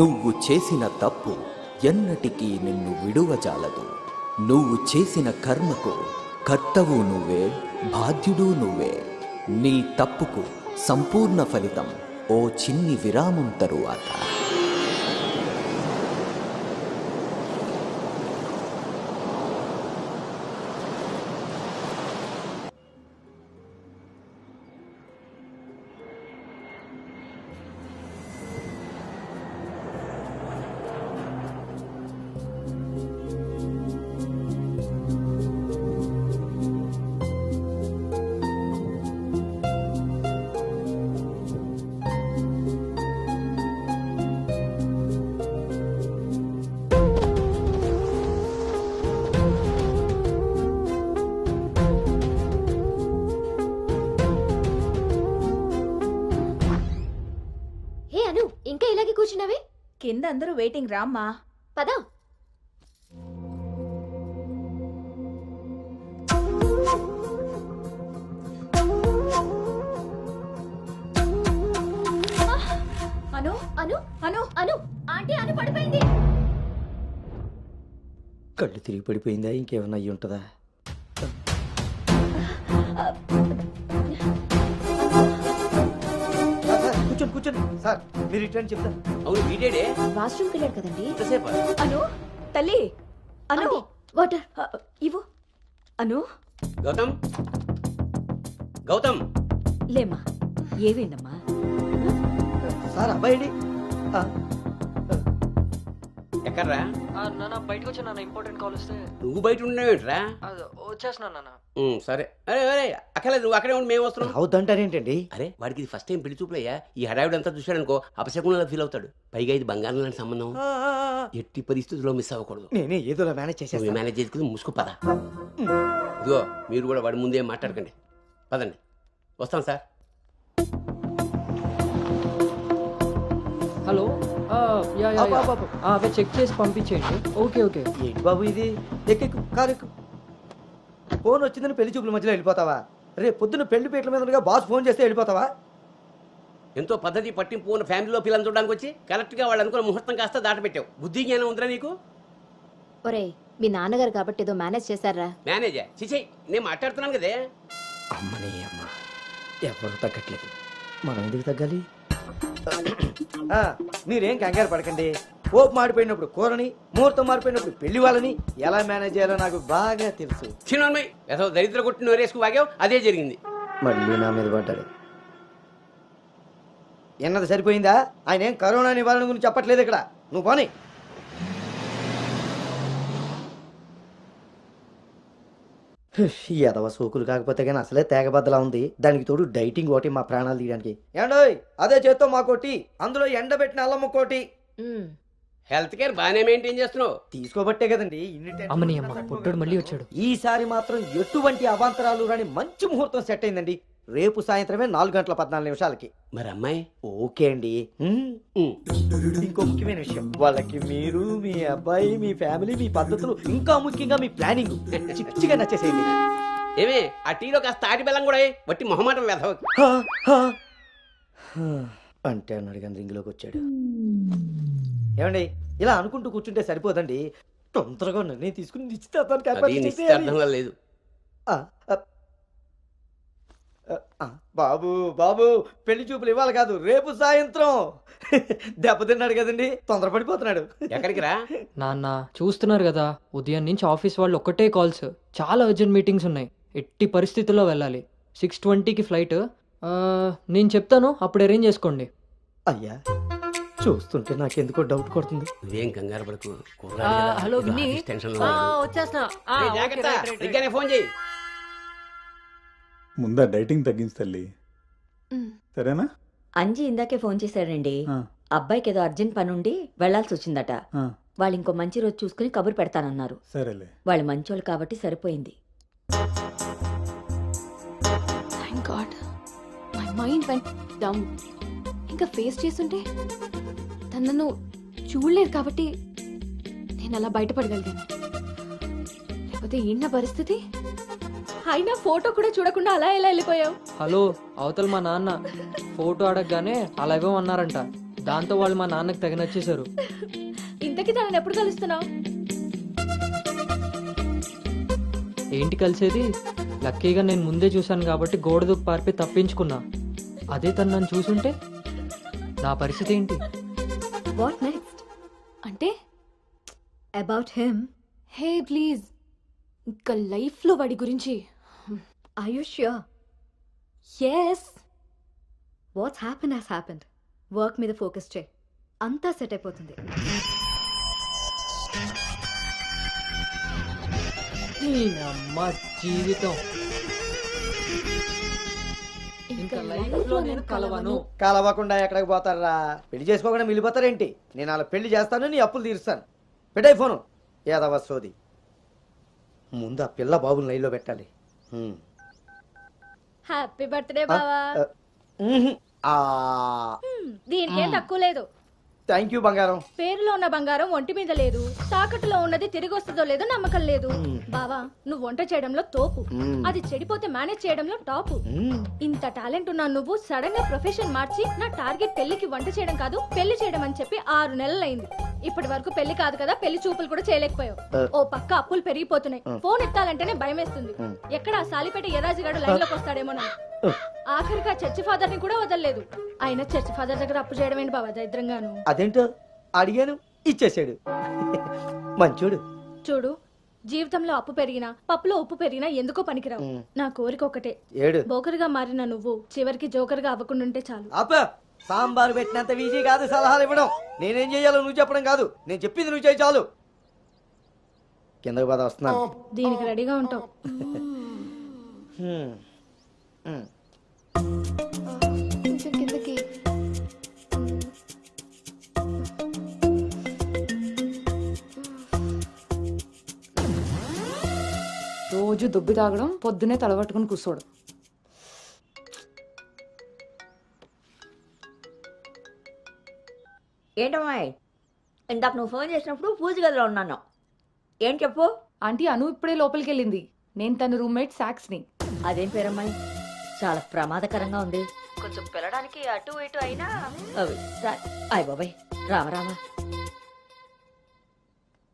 నువ్వు చేసిన తప్పు ఎన్నటికీ నిన్ను విడువజాలదు. నువ్వు చేసిన కర్మకు కర్తవు నువ్వే, బాధ్యుడు నువ్వే. నీ తప్పుకు సంపూర్ణ ఫలితం ఓ చిన్ని విరామం తరువాత. హే అను, ఇంకా ఇలాగే కూర్చున్నావే? కింద అందరూ వెయిటింగ్, రామ్మా. పద. అను అను అను అను ఆంటీ, అను పడిపోయింది. కళ్ళు తిరిగి పడిపోయిందా? ఇంకేమన్నా అయ్యి ఉంటుందా? కూర్చోండి కూర్చోండి సార్, మీరు రిటర్న్ చెప్తాను. అవును, వీడేడే వాష్రూమ్కి వెళ్ళాడు కదండి. ఎంతసేపు? అను తల్లి, అను వాటర్ ఇవ్వు. అను గౌతమ్, గౌతమ్, లేమ్మా. ఏమైందమ్మా? సార్ అబ్బాయి ఎక్కడ్రా? నాన్న బయటకు వచ్చా నాన్న, ఇంపార్టెంట్ కాల్ వస్తే. నువ్వు బయట ఉండవేంట్రా? వచ్చేస్తున్నా నాన్న. సరే. అరే అరే అక్కర్లేదు, నువ్వు అక్కడే ఉండి మేము వస్తున్నాం. అవుతుంటారేంటండి? అరే వాడికి ఇది ఫస్ట్ టైం పెళ్లి చూపులయ్యా. ఈ హడావిడి అంతా చూశాడనుకో అపశకునంలా ఫీల్ అవుతాడు. పైగా ఇది బంగారం లాంటి సంబంధం, ఎట్టి పరిస్థితుల్లో మిస్ అవ్వకూడదు. నేనే ఏదోలా మేనేజ్ చేసేస్తాను. మేనేజ్ చేసుకుని ముసుగు పద. ఇదిగో మీరు కూడా వాడి ముందే మాట్లాడకండి. పదండి, వస్తాం సార్. హలో, అవి చెక్ చేసి పంపించేయండి. Okay okay. ఏంటి బాబు ఇది? ఎక్కెక్కు, కారు ఎక్కు. ఫోన్ వచ్చిందని పెళ్లి చూపుల మధ్యలో వెళ్ళిపోతావా? రేపు పొద్దున్న పెళ్లి పీటల మీద ఉండగా బాస్ ఫోన్ చేస్తే వెళ్ళిపోతావా? ఎంతో పద్ధతి పట్టింపు ఉన్న ఫ్యామిలీలో పిల్లలు చూడడానికి వచ్చి కరెక్ట్గా వాళ్ళు అనుకున్న ముహూర్తం కాస్త దాటపెట్టావు. బుద్ధి జ్ఞానం ఉందిరా నీకు? ఒరే, మీ నాన్నగారు కాబట్టి ఏదో మేనేజ్ చేశారా? మేనేజా? చిచే, నేను మాట్లాడుతున్నాను కదే. అమ్మనే అమ్మ, ఎవరు తగ్గట్లేదు, మనం ఎందుకు తగ్గాలి? మీరేం కంగారు పడకండి. పోపు మాడిపోయినప్పుడు కూరని, ముహూర్తం మారిపోయినప్పుడు పెళ్లి వాళ్ళని ఎలా మేనేజ్ చేయాలో నాకు బాగా తెలుసు. చిన్నమ్మాయి ఏదో దరిద్ర కొట్టి నోరేసుకు వాగావు, అదే జరిగింది. మళ్ళీ నా మీద పడ్డాడు. ఎన్నది సరిపోయిందా? ఆయన ఏం కరోనా నివారణ గురించి చెప్పట్లేదు ఇక్కడ. నువ్వు పోనీ. ఈ ఎదవ సోకులు కాకపోతే కానీ అసలే తేగబద్దలా ఉంది. దానికి తోడు డైటింగ్ ఒకటి మా ప్రాణాలు తీయడానికి. ఏండోయ్, అదే చేత్తో మా కోటి, అందులో ఎండబెట్టిన అల్లమ్మ కోటి. హెల్త్ కేర్ బాగానే మెయింటైన్ చేస్తున్నావు. తీసుకోబట్టే కదండి అమ్మని అమ్మ, పుట్టోడు మళ్ళీ వచ్చాడు. ఈసారి మాత్రం ఎటువంటి అవాంతరాలు రాని మంచి ముహూర్తం సెట్ అయిందండి. రేపు సాయంత్రమే 4:14 మరి అమ్మాయి? ఓకే అండి. ఇంకో ముఖ్యమైన విషయం, వాళ్ళకి మీరు, మీ అబ్బాయి, మీ ఫ్యామిలీ, మీ పద్ధతులు, ఇంకా ముఖ్యంగా మీ ప్లానింగ్ చిచ్చిగా నచ్చేసేయండి. ఏమే ఆ టీలో కాస్త తాటి బెల్లం కూడా బట్టి మొహమాటం వెధవకి. అంటే అన్నాడు కానీ రింగ్లోకి వచ్చాడు. ఏమండి, ఇలా అనుకుంటూ కూర్చుంటే సరిపోదండి. తొందరగా నిర్ణయం తీసుకుని నిశ్చితార్థానికి లేదు. బాబు బాబు, పెళ్లి చూపులు ఇవ్వాలి కాదు, రేపు సాయంత్రం. దెబ్బతిన్నాడు కదండి, తొందరపడిపోతున్నాడు. ఎక్కడికి రా నాన్న, చూస్తున్నారు కదా, ఉదయం నుంచి ఆఫీస్ వాళ్ళు ఒక్కటే కాల్స్. చాలా అర్జెంట్ మీటింగ్స్ ఉన్నాయి. ఎట్టి పరిస్థితుల్లో వెళ్ళాలి. 6:20కి ఫ్లైట్. నేను చెప్తాను, అప్పుడు అరేంజ్ చేసుకోండి. అయ్యా, చూస్తుంటే నాకెందుకో డౌట్ కొడుతుంది. నువ్వేం కంగారు పడకు. హలో విన్నీ, వచ్చేస్తున్నా. ఫోన్ చేయి. ముందా డైటింగ్ తగ్గించి తల్లి, సరేనా? అంజీ ఇందాకే ఫోన్ చేశాడండి. అబ్బాయికి ఏదో అర్జెంట్ పని ఉండి వెళ్లాల్సి వచ్చిందట. వాళ్ళు ఇంకో మంచి రోజు చూసుకుని కబురు పెడతానన్నారు. సరేలే, వాళ్ళు మంచోళ్ళు కాబట్టి సరిపోయింది. Thank God, my mind vent down. ఇంకా ఫేస్ చేస్తుంటే తనను చూడలేరు కాబట్టి నేను అలా బయటపడగలిగాను. లేకపోతే ఏంటి పరిస్థితి? అయినా ఫోటో కూడా చూడకుండా అలా ఎలా వెళ్ళిపోయావు? హలో, అవతల మా నాన్న ఫోటో అడగగానే అలా ఇవ్వమన్నారంట. దాంతో వాళ్ళు మా నాన్నకి తెగ నచ్చేశారు. ఇంతకీ తనని ఎప్పుడు కలుస్తున్నావు? ఏంటి కలిసేది? లక్కీగా నేను ముందే చూశాను కాబట్టి గోడ దూకి పారిపోయి తప్పించుకున్నా. అదే తను నన్ను చూసుంటే నా పరిస్థితి ఏంటి? What next? అంటే అబౌట్ హిమ్. హే ప్లీజ్, ఇంకా లైఫ్లో వాడి గురించి. Are you sure? Yes. What's happen has happened. Work మీద ఫోకస్ చేయి, అంతా సెట్ అయిపోతుంది. అమ్మ జీవితం ఇంకా లైఫ్ లో నేను కలవను. కలవకుండా ఎక్కడికి పోతారా? పెళ్లి చేసుకోకుండా మిగిలిపోతారేంటి? నేను అలా పెళ్లి చేస్తాను, నీ అప్పులు తీరుస్తాను. పెట్టాయి ఫోను. ఏదవ సోది. ముందు ఆ పిల్ల బాబుని లైన్లో పెట్టాలి. హ్యాపీ బర్త్డే బావా. దీనికి ఏం తక్కువ లేదు. థ్యాంక్ యూ బంగారం. పేరులో ఉన్న బంగారం ఒంటి మీద లేదు, తాకట్టులో ఉన్నది తిరిగి వస్తుందో లేదో నమ్మకం లేదు. బావా, నువ్వు వంట చేయడంలో తోపు, అది చెడిపోతే మేనేజ్ చేయడంలో టాపు. ఇంత టాలెంట్ ఉన్నా నువ్వు సడన్ గా ప్రొఫెషన్ మార్చి నా టార్గెట్ పెళ్లికి వంట చేయడం కాదు పెళ్లి చేయడం అని చెప్పి 6 నెలలైంది. ఇప్పటి వరకు పెళ్లి కాదు కదా, పెళ్లి చూపులు కూడా చేయలేకపోయావు. ఓ పక్క అప్పులు పెరిగిపోతున్నాయి, ఫోన్ ఎత్తాలంటేనే భయం వేస్తుంది. ఎక్కడ సాలిపేట ఎరాజిగాడు లైన్ లోకి వస్తాడేమోనని. ఆఖరిగా చర్చి ఫాదర్ ని కూడా వదలలేదు. ఆయన చర్చి ఫాదర్ దగ్గర అప్పు చేయడం ఏంటి బాబా దరిద్రంగాను. అదేంటో అడిగాను, ఇచ్చేసాడు. మంచోడు. చూడు, జీవితంలో అప్పు పెరిగినా పప్పులో ఉప్పు పెరిగినా ఎందుకో పనికిరావు. నా కోరిక ఒకటే, బోకర్గా మారిన నువ్వు చివరికి జోకర్గా అవ్వకుండా ఉంటే చాలు. సాంబార్ పెట్టినంత ఈజీ కాదు సలహాలు ఇవ్వడం. నేనేం చేయాలో నువ్వు చెప్పడం కాదు, నేను చెప్పింది నువ్వు చేయి చాలు. కిందకు పద, వస్తున్నాను. దీనికి రెడీగా ఉంటావు. కిందకి రోజు దుబ్బి తాగడం, పొద్దునే తలబట్టుకుని కూర్చోడు. ఏంటమ్మాయి, ఇందాక నువ్వు ఫోన్ చేసినప్పుడు పూజ గదిలో ఉన్నాను. ఏం చెప్పు? ఆంటీ అను ఇప్పుడే లోపలికి వెళ్ళింది. నేను తన రూమ్మేట్ సాక్స్ని. అదేం పేరమ్మాయి, చాలా ప్రమాదకరంగా ఉంది. కొంచెం పిల్లడానికి అటు ఇటు అయినా అయ్య బాబాయ్. రామరామా.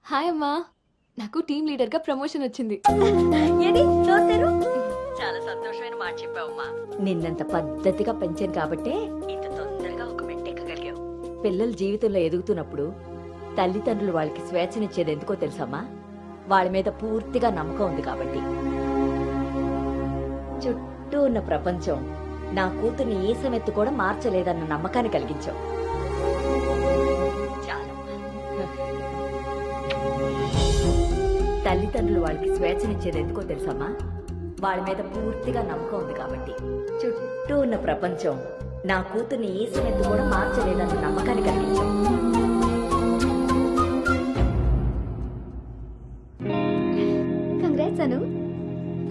హాయ్ అమ్మా, నాకు టీమ్ లీడర్ గా ప్రమోషన్ వచ్చింది. చాలా సంతోషమైన మాట చెప్పావమ్మా. నిన్నంత పద్ధతిగా పెంచాను కాబట్టే ఇంత తొందరగా ఒక మెట్టెక్కగలిగావు. పిల్లల జీవితంలో ఎదుగుతున్నప్పుడు తల్లిదండ్రులు వాళ్ళకి స్వేచ్ఛనిచ్చేది ఎందుకో తెలుసమ్మా? వాళ్ళ మీద పూర్తిగా నమ్మకం ఉంది కాబట్టి. చుట్టూ ఉన్న ప్రపంచం నా కూతుర్ని ఏ సమెత్తు కూడా మార్చలేదన్న నమ్మకాన్ని కలిగించావు. తల్లిదండ్రులు వాళ్ళకి స్వేచ్ఛనిచ్చేది ఎందుకో తెలుసమ్మా? వాళ్ళ మీద పూర్తిగా నమ్మకం ఉంది కాబట్టి. చుట్టూ ఉన్న ప్రపంచం నా కూతుర్ని ఏ సమెత్తు కూడా మార్చలేదన్న నమ్మకాన్ని కలిగించావు. Congrats Anu.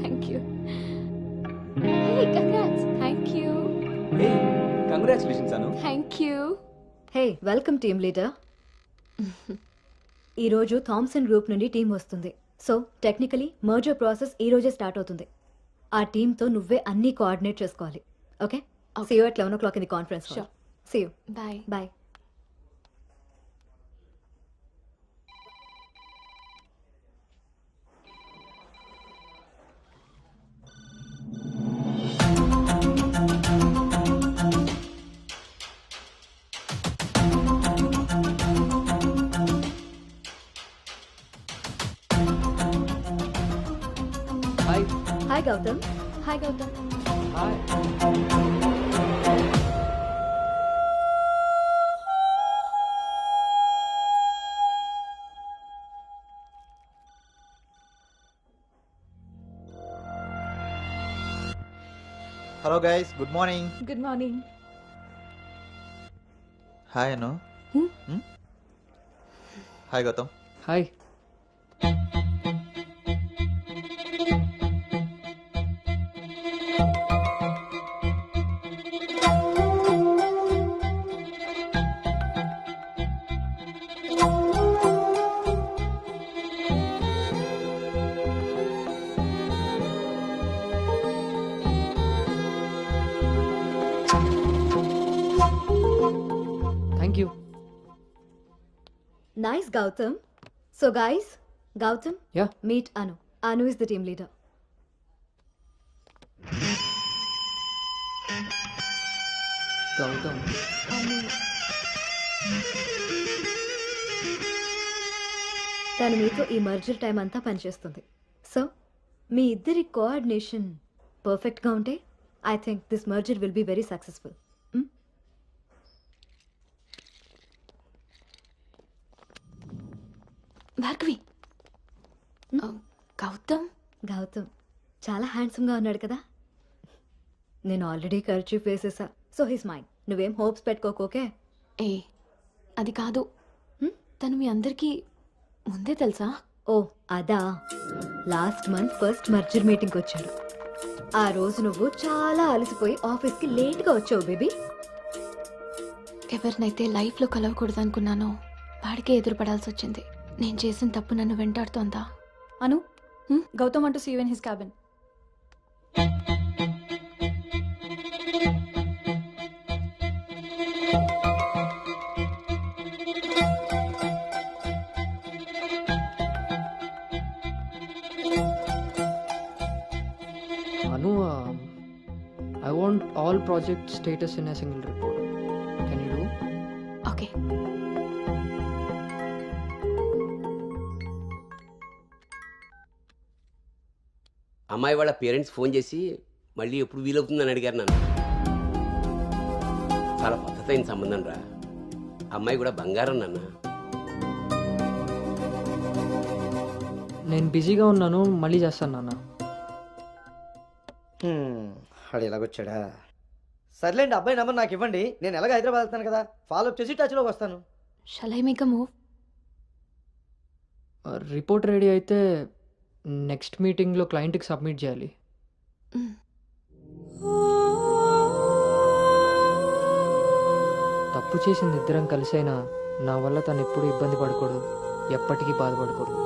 Thank you. Hey congrats. Thank you. Hey congratulations Anu. Thank you. Hey welcome team leader. ఈరోజు థామ్సన్ గ్రూప్ నుండి టీం వస్తుంది. సో టెక్నికలీ మర్జర్ ప్రాసెస్ ఈ రోజే స్టార్ట్ అవుతుంది. ఆ టీంతో నువ్వే అన్ని కోఆర్డినేట్ చేసుకోవాలి. Okay? See you at 11 o'clock in the conference hall. Sure. See you. Bye. Bye. Hi. Hi Gautam. Hi Gautam. Hi. Hello guys, good morning. Good morning. Hi Anu. Hi Gautam. Hi. Nice Gautam. So guys, Gautam, Yeah. Meet Anu. Anu is the team leader. Gautam. తను మీతో ఈ merger time అంతా పనిచేస్తుంది. So మీ ఇద్దరి coordination పర్ఫెక్ట్గా ఉంటే I think this merger will be very successful. Bhargavi, Gautam Gautam చాలా హ్యాండ్సమ్గా ఉన్నాడు కదా. నేను ఆల్రెడీ ఖర్చు వేసేసా. So his mind. నువ్వేం హోప్స్ పెట్టుకోకే. ఏ అది కాదు, తను మీ అందరికీ ముందే తెలుసా? ఓ అదా, లాస్ట్ మంత్ ఫస్ట్ మర్జర్ మీటింగ్కి వచ్చాడు. ఆ రోజు నువ్వు చాలా అలసిపోయి ఆఫీస్కి లేట్గా వచ్చావు బేబీ. ఎవరినైతే లైఫ్లో కలవకూడదు అనుకున్నానో వాడికే ఎదురుపడాల్సి వచ్చింది. నేను చేసిన తప్పు నన్ను వెంటాడుతోందా? అను, Gautam want to see you in his cabin. Anu, I want all project status in a single report. Can you do? Okay. అమ్మాయి వాళ్ళ పేరెంట్స్ ఫోన్ చేసి మళ్ళీ ఎప్పుడు వీలవుతుందని అడిగారు నన్ను. చాలా పద్ధతైన సంబంధం రా. అమ్మాయి కూడా బంగారం నాన్న. నేను బిజీగా ఉన్నాను, మళ్ళీ చేస్తాను నాన్న. వాడు ఎలాగొచ్చాడా? సర్లేండి, అబ్బాయి నెంబర్ నాకు ఇవ్వండి. నేను ఎలాగ హైదరాబాద్ వెళ్తాను కదా, ఫాలోఅప్ చేసి టచ్లోకి వస్తాను. Shall I make a move? Report ready అయితే నెక్స్ట్ మీటింగ్లో క్లయింట్కి సబ్మిట్ చేయాలి. తప్పు చేసింది ఇద్దరం కలిసైనా నా వల్ల తను ఎప్పుడు ఇబ్బంది పడకూడదు, ఎప్పటికీ బాధపడకూడదు.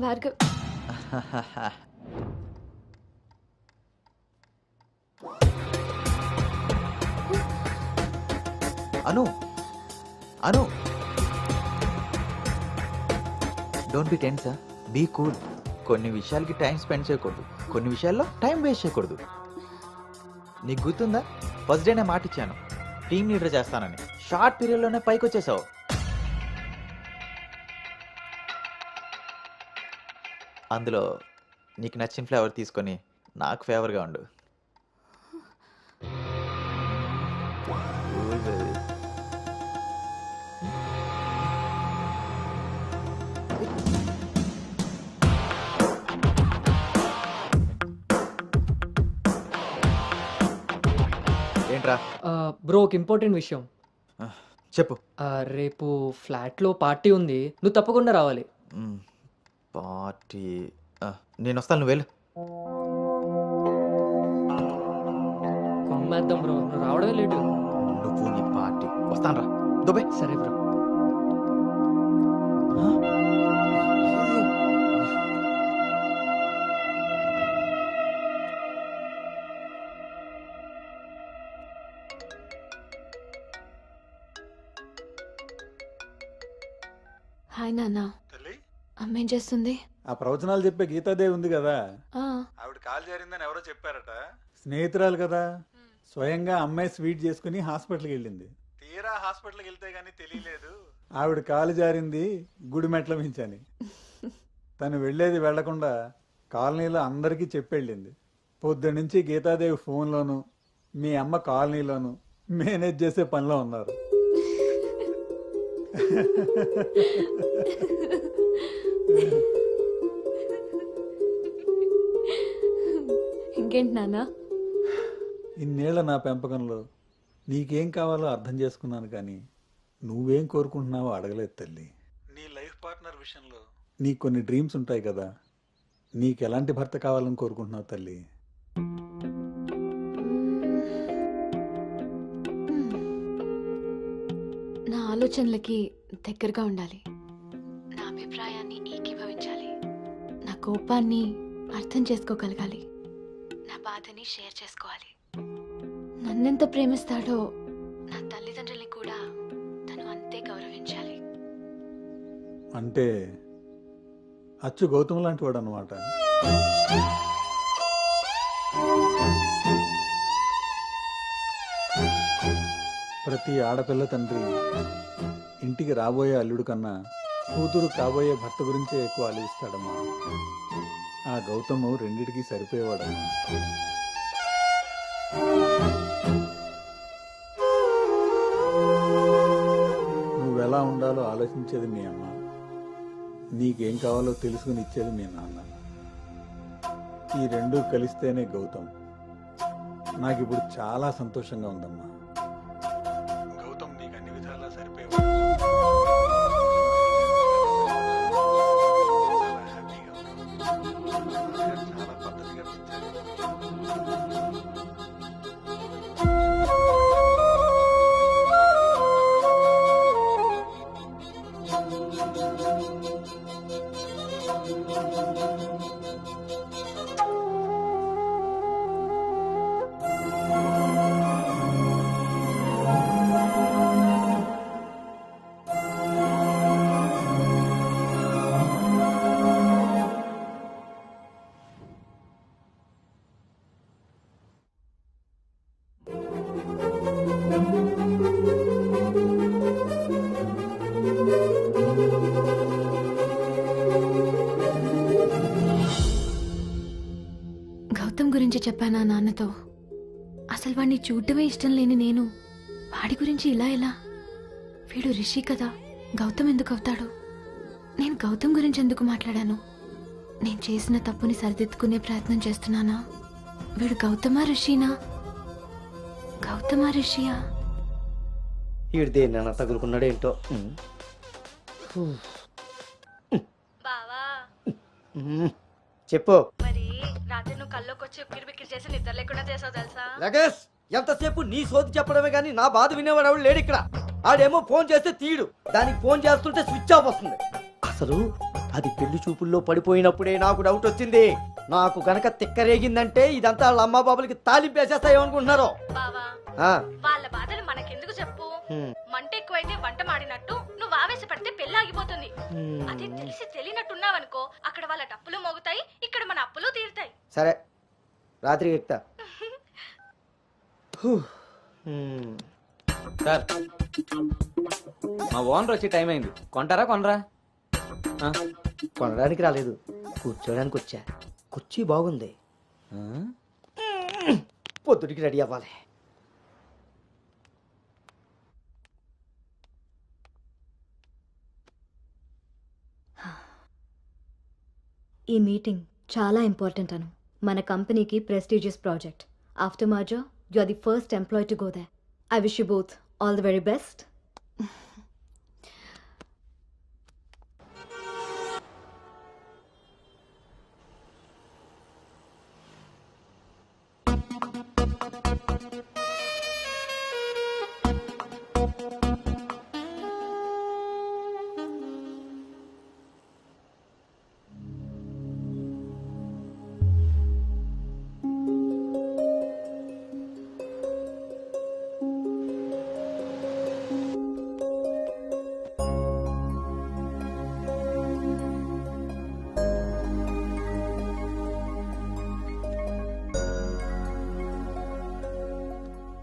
Bhargav, Anu Anu don't be tense, be cool. కొన్ని విషయాలకి టైం స్పెండ్ చేయకూడదు, కొన్ని విషయాల్లో టైం వేస్ట్ చేయకూడదు. నీకు గుర్తుందా, ఫస్ట్ డే నేను మాట ఇచ్చాను టీమ్ లీడర్ చేస్తానని. షార్ట్ పీరియడ్లోనే పైకి వచ్చేసావు. అందులో నీకు నచ్చిన ఫ్లేవర్ తీసుకొని నాకు ఫేవర్గా ఉండు. ఏంట్రా? బ్రో, ఒక ఇంపార్టెంట్ విషయం చెప్పు. రేపు ఫ్లాట్లో పార్టీ ఉంది, నువ్వు తప్పకుండా రావాలి. పార్టీ? నేను వస్తాను, నువ్వు వెళ్ళు. కొమ్మేద్దాం బ్రో, నువ్వు రావడమే లేటు. నువ్వు నీ పార్టీ. వస్తాను రా, దుబాయ్. సరే బ్రో. హాయ్ నాన్న. అమ్మ ఏం చేస్తుంది? ఆ ప్రవచనాలు చెప్పే గీతాదేవి ఉంది కదా, ఆ, ఆవిడ కాల్ జారిందని ఎవరో చెప్పారట. స్నేహితురాలు కదా, స్వయంగా అమ్మాయి స్వీట్ చేసుకుని హాస్పిటల్కి వెళ్ళింది. తీరా హాస్పిటల్కి వెళ్తే గానీ తెలియలేదు ఆవిడ కాలు జారింది గుడి మెట్ల మించని. తను వెళ్ళేది వెళ్లకుండా కాలనీలో అందరికీ చెప్పెళ్ళింది. పొద్దునుంచి గీతాదేవి ఫోన్లోను, మీ అమ్మ కాలనీలోను మేనేజ్ చేసే పనిలో ఉన్నారు. ఇంకేంటి నాన్న? ఇన్నేళ్ల నా పెంపకంలో నీకేం కావాలో అర్థం చేసుకున్నాను, కానీ నువ్వేం కోరుకుంటున్నావో అడగలేదు తల్లి. నీ లైఫ్ పార్ట్నర్ విషయంలో నీకు కొన్ని డ్రీమ్స్ ఉంటాయి కదా, నీకు ఎలాంటి భర్త కావాలని కోరుకుంటున్నావు తల్లి? నా ఆలోచనలకి దగ్గరగా ఉండాలి, నా అభిప్రాయాన్ని ఏకీభవించాలి, నా కోపాన్ని అర్థం చేసుకోగలగాలి, నా బాధని షేర్ చేసుకోవాలి. నన్నెంత ప్రేమిస్తాడో నా తల్లిదండ్రుల్ని కూడా తను అంతే గౌరవించాలి. అంటే అచ్చు గౌతమ్ లాంటి వాడు అనమాట. ప్రతి ఆడపిల్ల తండ్రి ఇంటికి రాబోయే అల్లుడు కన్నా కూతురు కాబోయే భర్త గురించే ఎక్కువ ఆలోచిస్తాడమ్మా. ఆ గౌతము రెండిటికి సరిపోయేవాడమ్మా. నువ్వెలా ఉండాలో ఆలోచించేది మీ అమ్మ, నీకేం కావాలో తెలుసుకుని ఇచ్చేది మీ నాన్న. ఈ రెండూ కలిస్తేనే గౌతమ్. నాకు ఇప్పుడు చాలా సంతోషంగా ఉందమ్మా. గౌతమ్ నీకు అన్ని విధాలా సరిపోయేవాడు. చాలా హ్యాపీగా ఉన్నాను. చాలా పద్ధతిగా గౌతమ్ గురించి చెప్పానా నాన్నతో? అసలు వాడిని చూడటమే ఇష్టం లేని నేను వాడి గురించి ఇలా ఎలా? వీడు రిషి కదా, గౌతమ్ ఎందుకు అవుతాడు? నేను గౌతమ్ గురించి ఎందుకు మాట్లాడాను? నేను చేసిన తప్పుని సరిదిద్దుకునే ప్రయత్నం చేస్తున్నానా? వీడు గౌతమా రిషినా? గౌతమా రిషియా? వీడు దేన్నైనా తగులుకున్నాడేంటో. చెప్పు. మరి రాత్రి నువ్వు కల్లోకి వచ్చి ఉక్కిరి బిక్కిరి చేసి నిద్ర లేకుండా చేసావు తెలుసా? లగేష్, ఎంతసేపు నీ సోది చెప్పడమే కానీ నా బాధ వినేవాడు ఎవడు లేడు ఇక్కడ. ఆడేమో ఫోన్ చేస్తే తీయడు, దానికి ఫోన్ చేస్తుంటే స్విచ్ ఆఫ్ వస్తుంది. అసలు అది పెళ్లి చూపుల్లో పడిపోయినప్పుడే నాకు డౌట్ వచ్చింది. నాకు గనక తిక్కరేగిందంటే ఇదంతా వాళ్ళ అమ్మా బాబులకి తాలింపేసేస్తాయేమనుకుంటున్నారో. వాళ్ళ బాధలు మనకెందుకు చెప్పు? మంట ఎక్కువైతే వంట మాడినట్టు నువ్వు ఆవేశపడితే పెళ్లి ఆగిపోతుంది. అదే తెలిసి తెలియనట్టున్నావనుకో, అక్కడ వాళ్ళ డప్పులు మోగుతాయి, ఇక్కడ మన అప్పులు తీరుతాయి. సరే, రాత్రికి ఎక్కుతా. సార్, మా ఓనర్ వచ్చే టైం అయింది. కొంటారా కొనరా? కొనడానికి రాలేదు, కూర్చోడానికి వచ్చా. కుర్చీ బాగుంది, పొద్దుటికి రెడీ అవ్వాలి. ఈ మీటింగ్ చాలా ఇంపార్టెంట్ అను. మన కంపెనీకి prestigious project. After merger you are the first employee to go there. I wish you both all the very best.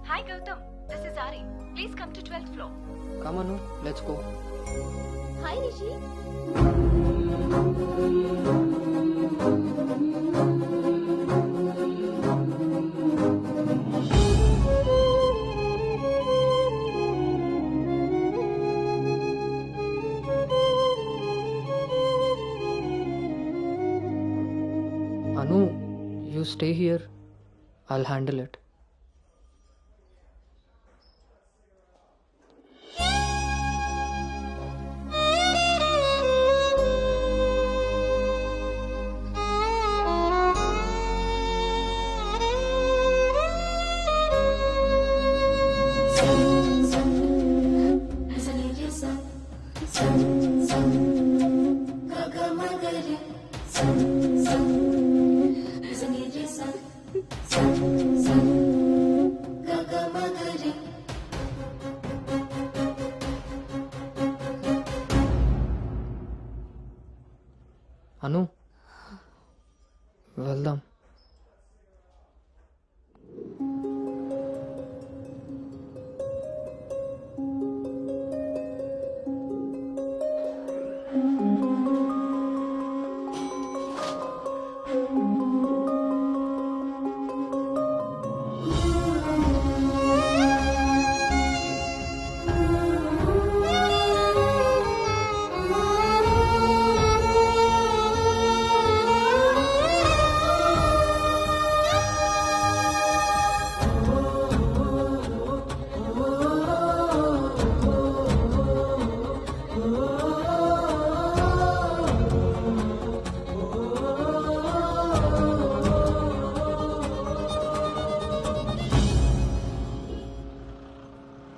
Hi Gautam, this is Ari. Please come to 12th floor. Come on, let's go. Hi Rishi. Anu, you stay here. I'll handle it. Anu వెళ్దాం.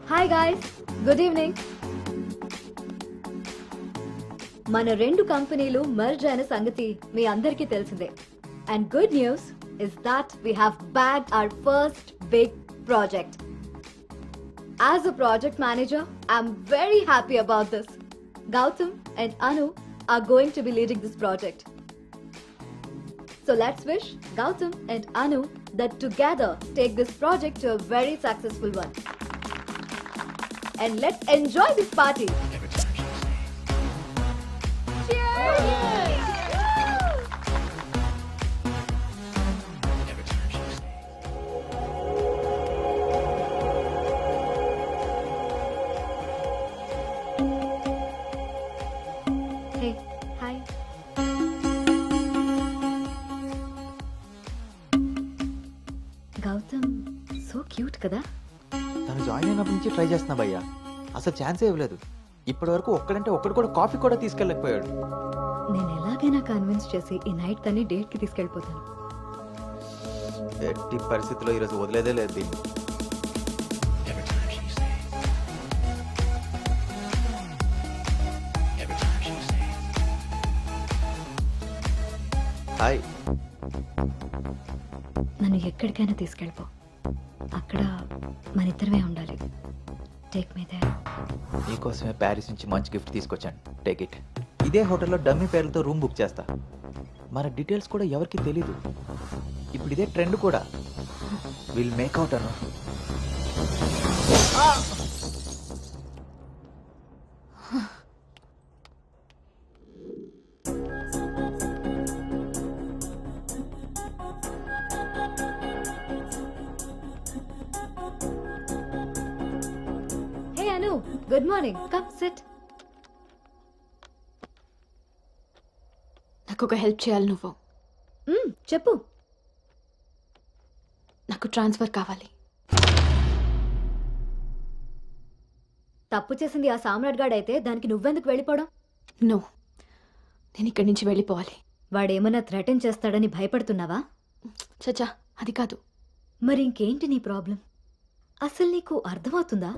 Hi guys, good evening. మన రెండు కంపెనీలు merge అయిన సంగతి మీ అందరికీ తెలిసిందే. And good news is that we have bagged our first big project. As a project manager, I'm very happy about this. Gautam and Anu are going to be leading this project. So let's wish Gautam and Anu that together take this project to a very successful one. And let's enjoy this party. Hey, hi. Gautam, so cute కదా? తను join అయినప్పటి నుంచి try చేస్తున్నా భయ్యా, అసలు ఛాన్సే ఇవ్వలేదు. ఇప్పటి వరకు ఒక్కడంటే ఒక్కడు కూడా కాఫీ కూడా తీసుకెళ్ళకపోయాడు. నేను ఎలాగైనా కన్విన్స్ చేసి ఈ నైట్ తన్ని డేట్ కి తీసుకెళ్ళిపోతాను. ఎట్టి పరిస్థితుల్లో ఈరోజు వదిలేదే లేదు దీన్ని. హాయ్. నన్ను ఎక్కడికైనా తీసుకెళ్ళిపో, అక్కడ మన ఇద్దరమే ఉండాలి. Take me there. నీకోసమే ప్యారిస్ నుంచి మంచి గిఫ్ట్ తీసుకొచ్చాను, టేక్ ఇట్. ఇదే హోటల్లో డమ్మీ పేర్లతో రూమ్ బుక్ చేస్తా. మన డీటెయిల్స్ కూడా ఎవరికి తెలీదు. ఇప్పుడు ఇదే ట్రెండ్ కూడా. Will make out Anu. Hey Anu, good morning. Come sit. నాకు ఒక హెల్ప్ చేయాలి నువ్వు. చెప్పు. నాకు ట్రాన్స్ఫర్ కావాలి. తప్పు చేసింది ఆ సామ్రాట్ గాడు అయితే దానికి నువ్వెందుకు వెళ్ళిపోవడం? నో, నేను ఇక్కడి నుంచి వెళ్ళిపోవాలి. వాడేమన్నా థ్రెటన్ చేస్తాడని భయపడుతున్నావా? చచ్చా, అది కాదు. మరి ఇంకేంటి నీ ప్రాబ్లం? అసలు నీకు అర్థమవుతుందా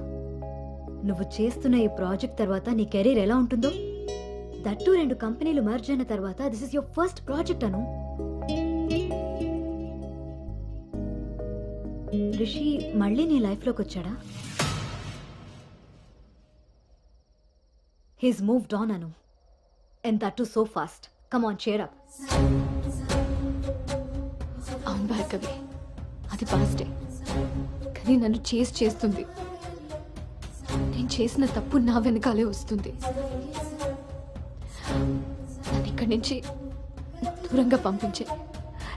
నువ్వు చేస్తున్న ఈ ప్రాజెక్ట్ తర్వాత నీ కెరీర్ ఎలా ఉంటుందో? దట్టు 2 కంపెనీలు మర్జ్ అయిన తర్వాత this is your first project Anu. Rishi మళ్ళీ నీ లైఫ్లోకి వచ్చాడా? He's moved on Anu, and that too so fast. Come on, cheer up. అవును భార్గవి, అది పాస్టే. కానీ నన్ను చేస్తుంది. నేను చేసిన తప్పు నా వెనకాలే వస్తుంది. నన్ను ఇక్కడి నుంచి దూరంగా పంపించే.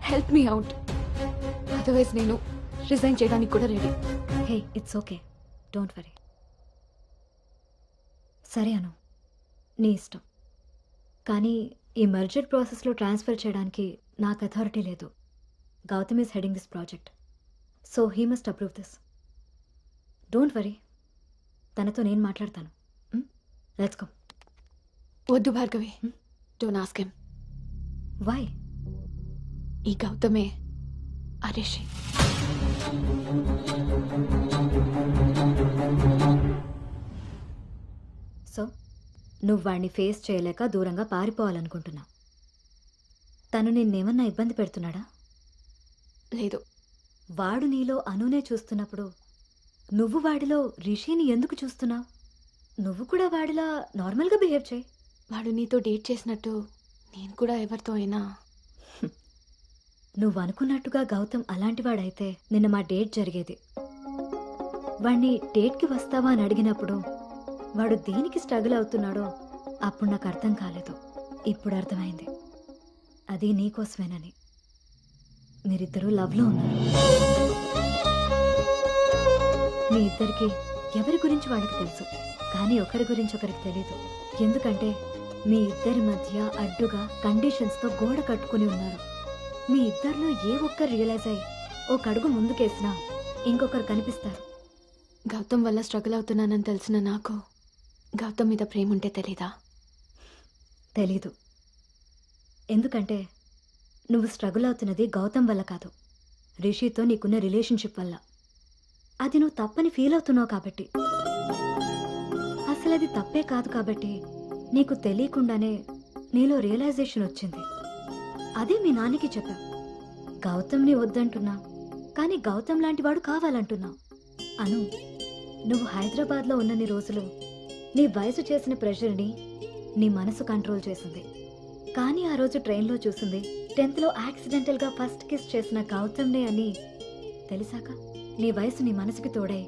హెల్ప్ మీ అవుట్, అదర్వైజ్ నేను రిజైన్ చేయడానికి కూడా ready. Hey, it's okay, don't worry. సరే అను, నీ ఇష్టం. కానీ ఈ మర్జర్ ప్రాసెస్లో ట్రాన్స్ఫర్ చేయడానికి నాకు అథారిటీ లేదు. Gautam is heading this project, so he must approve this. Don't worry, తనతో నేను మాట్లాడతాను. Let's go. వద్దు Bhargavi, don't ask him. Why? ఈ గౌతమే ఆ రిషి. నువ్వు వాడిని ఫేస్ చేయలేక దూరంగా పారిపోవాలనుకుంటున్నావు. తను నిన్నేమన్నా ఇబ్బంది పెడుతున్నాడా? లేదు. వాడు నీలో అనునే చూస్తున్నప్పుడు నువ్వు వాడిలో రిషిని ఎందుకు చూస్తున్నావు? నువ్వు కూడా వాడిలా నార్మల్గా బిహేవ్ చేయి. వాడు నీతో డేట్ చేసినట్టు నేను కూడా ఎవరితో అయినా. నువ్వు అనుకున్నట్టుగా గౌతమ్ అలాంటివాడైతే నిన్న మా డేట్ జరిగేది. వాణ్ణి డేట్కి వస్తావా అని అడిగినప్పుడు వాడు దేనికి స్ట్రగుల్ అవుతున్నాడో అప్పుడు నాకు అర్థం కాలేదు. ఇప్పుడు అర్థమైంది. అది నీకోసమేనని. మీరిద్దరూ లవ్లో ఉన్నారు. మీ ఇద్దరికి ఎవరి గురించి వాళ్ళకి తెలుసు, కానీ ఒకరి గురించి ఒకరికి తెలీదు. ఎందుకంటే మీ ఇద్దరి మధ్య అడ్డుగా కండిషన్స్తో గోడ కట్టుకుని ఉన్నారు. మీ ఇద్దరిలో ఏ ఒక్కరు రియలైజ్ అయ్యి ఒక అడుగు ముందుకేసినా ఇంకొకరు కనిపిస్తారు. గౌతమ్ వల్ల స్ట్రగుల్ అవుతున్నానని తెలిసిన నాకు గౌతమ్ మీద ప్రేమ ఉంటే తెలీదా? తెలీదు. ఎందుకంటే నువ్వు స్ట్రగుల్ అవుతున్నది గౌతమ్ వల్ల కాదు, రిషితో నీకున్న రిలేషన్షిప్ వల్ల. అది నువ్వు తప్పని ఫీల్ అవుతున్నావు కాబట్టి. అసలు అది తప్పే కాదు కాబట్టి నీకు తెలియకుండానే నీలో రియలైజేషన్ వచ్చింది. అదే మీ నాన్నకి చెప్పా. గౌతమ్ని వద్దంటున్నా, కానీ గౌతమ్ లాంటి వాడు కావాలంటున్నా. అను, నువ్వు హైదరాబాద్లో ఉన్నన్ని రోజులు నీ వయసు చేసిన ప్రెషర్ని నీ మనసు కంట్రోల్ చేసింది. కానీ ఆ రోజు ట్రైన్లో చూసింది 10th లో యాక్సిడెంటల్గా ఫస్ట్ కిస్ చేసిన గౌతమ్నే అని తెలిసాక నీ వయసు నీ మనసుకి తోడై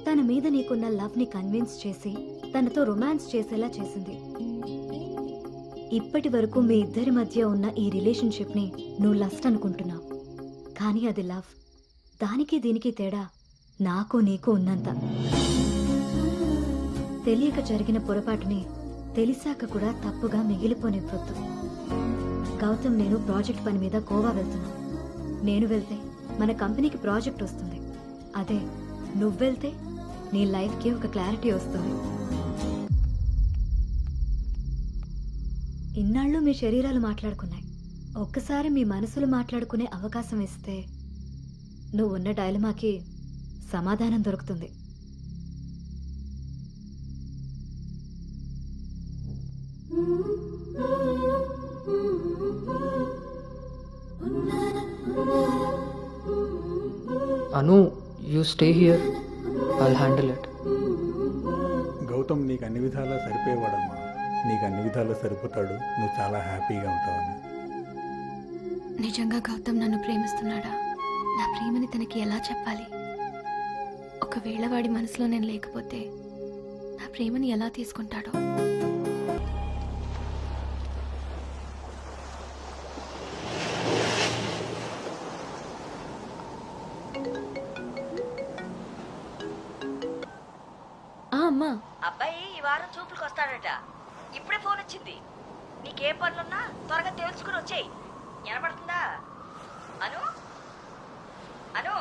తన మీద నీకున్న లవ్ని కన్విన్స్ చేసి తనతో రొమాన్స్ చేసేలా చేసింది. ఇప్పటి వరకు మీ ఇద్దరి మధ్య ఉన్న ఈ రిలేషన్షిప్ని నువ్వు లస్ట్ అనుకుంటున్నావు, కానీ అది లవ్. దానికి దీనికి తేడా నాకు నీకు ఉన్నంత. తెలియక జరిగిన పొరపాటుని తెలిసాక కూడా తప్పుగా మిగిలిపోనివ్వద్దు. గౌతమ్ నేను ప్రాజెక్ట్ పని మీద గోవా వెళ్తున్నా. నేను వెళ్తే మన కంపెనీకి ప్రాజెక్ట్ వస్తుంది. అదే నువ్వు వెళ్తే నీ లైఫ్కి ఒక క్లారిటీ వస్తుంది. ఇన్నాళ్ళు మీ శరీరాలు మాట్లాడుకున్నాయి. ఒక్కసారి మీ మనసులు మాట్లాడుకునే అవకాశం ఇస్తే నువ్వున్న డైలమాకి సమాధానం దొరుకుతుంది. Anu, you stay here, I'll handle it. Gautam నీకు అన్ని విధాలా సరిపోయేవాడమ్మా. నీకు అన్ని విధాలా సరిపోతాడు. నువ్వు చాలా హ్యాపీగా ఉంటావని. నిజంగా గౌతమ్ నన్ను ప్రేమిస్తున్నాడా? నా ప్రేమని తనకి ఎలా చెప్పాలి? ఒకవేళ వాడి మనసులో నేను లేకపోతే నా ప్రేమని ఎలా తీసుకుంటాడో? అమ్మా, అబ్బాయి ఈ వారం చూపులకు వస్తాడట. ఇప్పుడే ఫోన్ వచ్చింది. నీకే పనులున్నా త్వరగా తెలుసుకుని వచ్చేయి. వినపడుతుందా? అను అను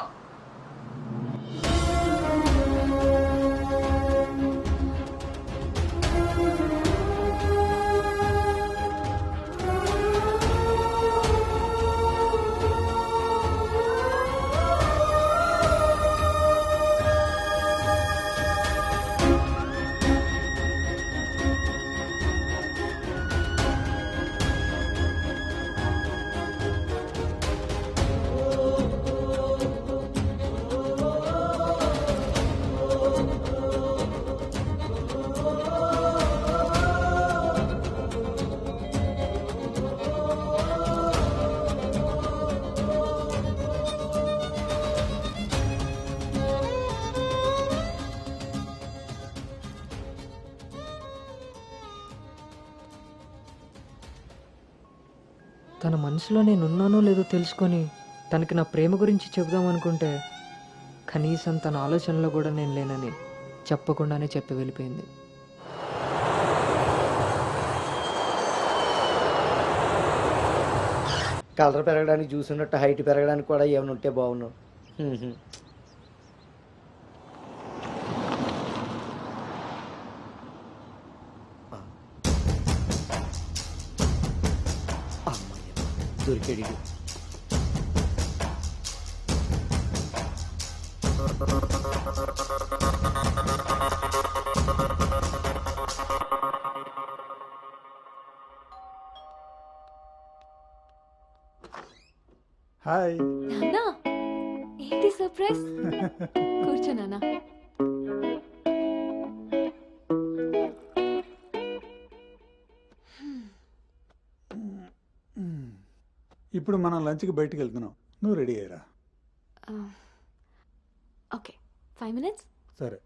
తన మనసులో నేనున్నానో లేదో తెలుసుకొని తనకి నా ప్రేమ గురించి చెబుదామనుకుంటే కనీసం తన ఆలోచనలో కూడా నేను లేనని చెప్పకుండానే చెప్పి వెళ్ళిపోయింది. కలర్ పెరగడానికి చూసినట్టు హైట్ పెరగడానికి కూడా ఏమైనా ఉంటే బాగున్నావు. దొరికాడు. హాయ్. నాన్న ఏంటి సర్ప్రైజ్? కూర్చో నాన్న. ఇప్పుడు మనం లంచ్కి బయటికి వెళ్తున్నాం, నువ్వు రెడీ అయ్యరా. Okay 5 minutes. సరే.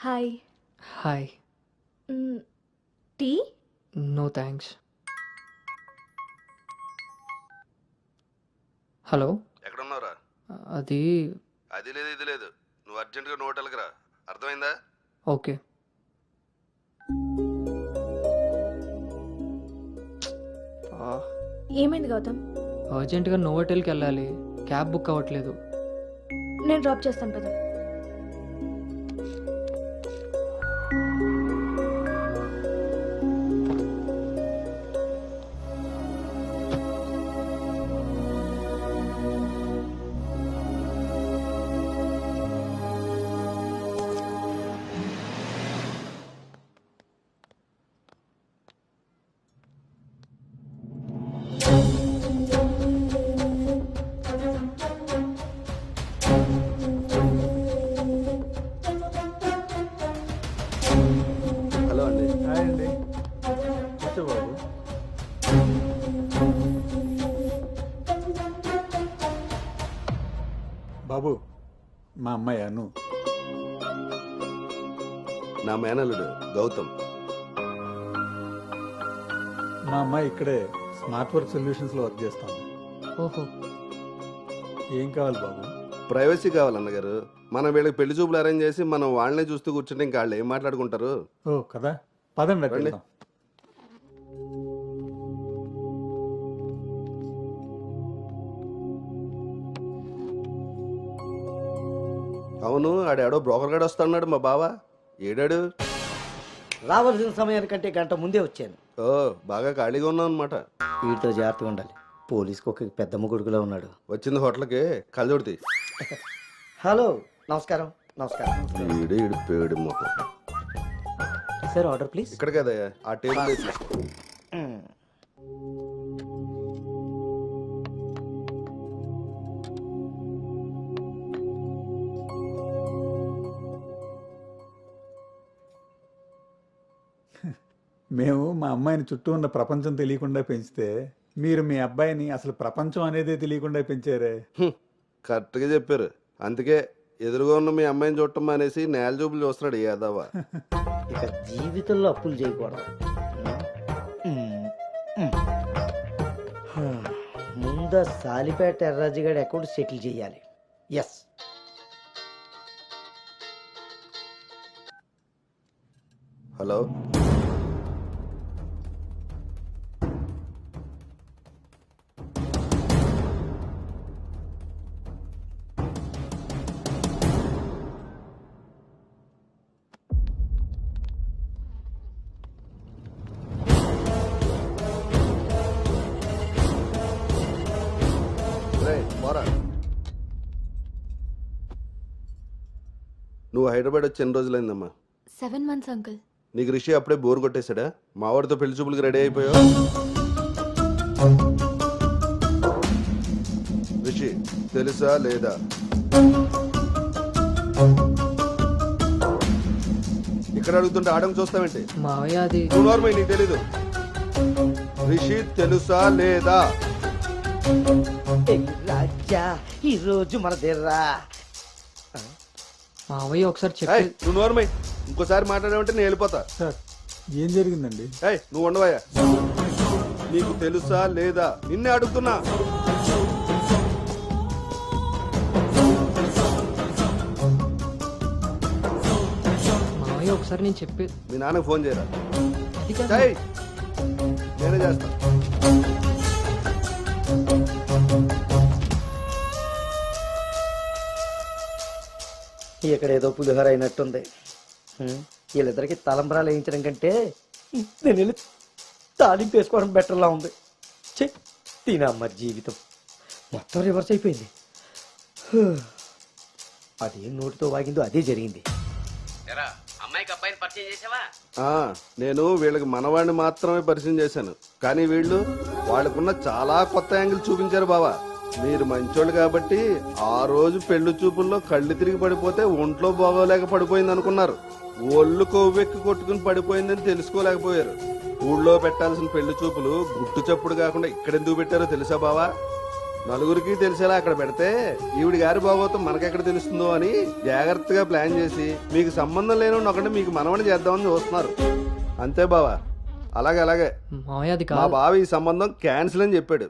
Hi. Hi. Tea? No thanks. Hello, ఎక్కడున్నావురా? అది అది లేదు ఇది లేదు, నువ్వు అర్జెంటుగా నువ్వు హోటల్కి రా, అర్థమైందా? ఓకే. ఏమైంది గౌతమ్? అర్జెంటుగా నోవోటెల్కి వెళ్ళాలి, క్యాబ్ బుక్ అవ్వట్లేదు. నేను డ్రాప్ చేస్తాను కదా. హలో అండి. హాయ్ అండి, కూర్చో బాబు. బాబు, మా అమ్మాయి అను. నా మేనల్లుడు గౌతమ్. మా అమ్మాయి ఇక్కడే స్మార్ట్ వర్క్ సొల్యూషన్స్లో వర్క్ చేస్తాను. ఓహో. ఏం కావాలి బాబు? ప్రైవసీ కావాలన్నగారు. మనం వీళ్ళకి పెళ్లి చూపులు అరేంజ్ చేసి మనం వాళ్ళనే చూస్తూ కూర్చుంటే ఇంకా వాళ్ళు ఏం మాట్లాడుకుంటారు? ఓ కదా, పదండి అటు రండి. వెళ్దాం. అవును, ఆడాడో బ్రోకర్ గాడు వస్తున్నాడు మా బావ. ఏడాడు? రావాల్సిన సమయానికంటే గంట ముందే వచ్చాను. ఓ, బాగా ఖాళీగా ఉన్నావు అనమాట. వీటితో జాగ్రత్తగా ఉండాలి, పోలీస్కి ఒక పెద్ద ముగుడుగులో ఉన్నాడు. వచ్చింది హోటల్కి కళ్ళజోడితే. హలో, నమస్కారం. నమస్కారం. ఈడు ఈడు పేడు మొక్క. Sir order please. ఇక్కడ కదా ఆ టేబుల్ వేసి. మేము మా అమ్మాయిని చుట్టూ ఉన్న ప్రపంచం తెలియకుండా పెంచితే మీరు మీ అబ్బాయిని అసలు ప్రపంచం అనేదే తెలియకుండా పెంచారే. కరెక్ట్గా చెప్పారు. అందుకే ఎదురుగా ఉన్న మీ అమ్మాయిని చూడటం మానేసి నేల చూపులు చూస్తున్నాడు యాదవ. ఇక జీవితంలో అప్పులు చేయకూడదు. ముందు సాలిపేట ఎర్రాజుగాడి అకౌంట్ సెటిల్ చేయాలి. ఎస్. హలో, పోరా. నువ్వు హైదరాబాద్ వచ్చి ఎన్ని రోజులైందమ్మా? 7 months అంకుల్. నీకు రిషి అప్పుడే బోర్ కొట్టేశాడా? మా వాడితో పెళ్లి చూపులకి రెడీ అయిపోయావు. రిషి తెలుసా లేదా? ఇక్కడ అడుగుతుంటే ఆడం చూస్తావేంటి? మావయ్య అది నార్మల్, నీకు తెలీదు. రిషి తెలుసా లేదా? రాజా ఈ రోజు మన దగ్గర మావయ్య ఒకసారి ఏయ్, నువ్వు నోర్మై, ఇంకోసారి మాట్లాడామంటే నేను వెళ్ళిపోతా. సార్ ఏం జరిగిందండి? ఏయ్, నువ్వు ఉండవయ్యా. నీకు తెలుసా లేదా? నిన్నే అడుగుతున్నా. మావయ్య ఒకసారి నేను చెప్పే. మీ నాన్నకు ఫోన్ చేయరా. అది కాదు. ఏయ్, నేనే చేస్తా. ఇక్కడ ఏదో పులిహోర అయినట్టుంది. వీళ్ళిద్దరికి తలంబరాలు వేయించడం కంటే నేను వెళ్ళి తాలింపు వేసుకోవడం బెటర్లా ఉంది. చె తినమ్మ జీవితం మొత్తం రివర్స్ అయిపోయింది. అదేం నోటితో వాగిందో అదే జరిగింది. అమ్మాయికి అబ్బాయిని పరిచయం చేసావా? నేను వీళ్ళకి మనవాడిని మాత్రమే పరిచయం చేశాను, కానీ వాళ్ళకున్న చాలా కొత్త యాంగిల్ చూపించారు బావా. మీరు మంచోళ్ళు కాబట్టి ఆ రోజు పెళ్లి చూపుల్లో కళ్ళు తిరిగి పడిపోతే ఒంట్లో బాగోలేక పడిపోయింది అనుకున్నారు. ఒళ్ళు కొవ్వెక్కి కొట్టుకుని పడిపోయిందని తెలుసుకోలేకపోయారు. ఊళ్ళో పెట్టాల్సిన పెళ్లి చూపులు గుట్టు చప్పుడు కాకుండా ఇక్కడెందుకు పెట్టారో తెలుసా బావా? నలుగురికి తెలిసేలా అక్కడ పెడితే ఈవిడి గారి బాగోతం మనకెక్కడ తెలుస్తుందో అని జాగ్రత్తగా ప్లాన్ చేసి మీకు సంబంధం లేని ఒకటి మీకు మనవని చేద్దామని చూస్తున్నారు. అంతే బావా. అలాగే మా బావ ఈ సంబంధం క్యాన్సిల్ అని చెప్పాడు.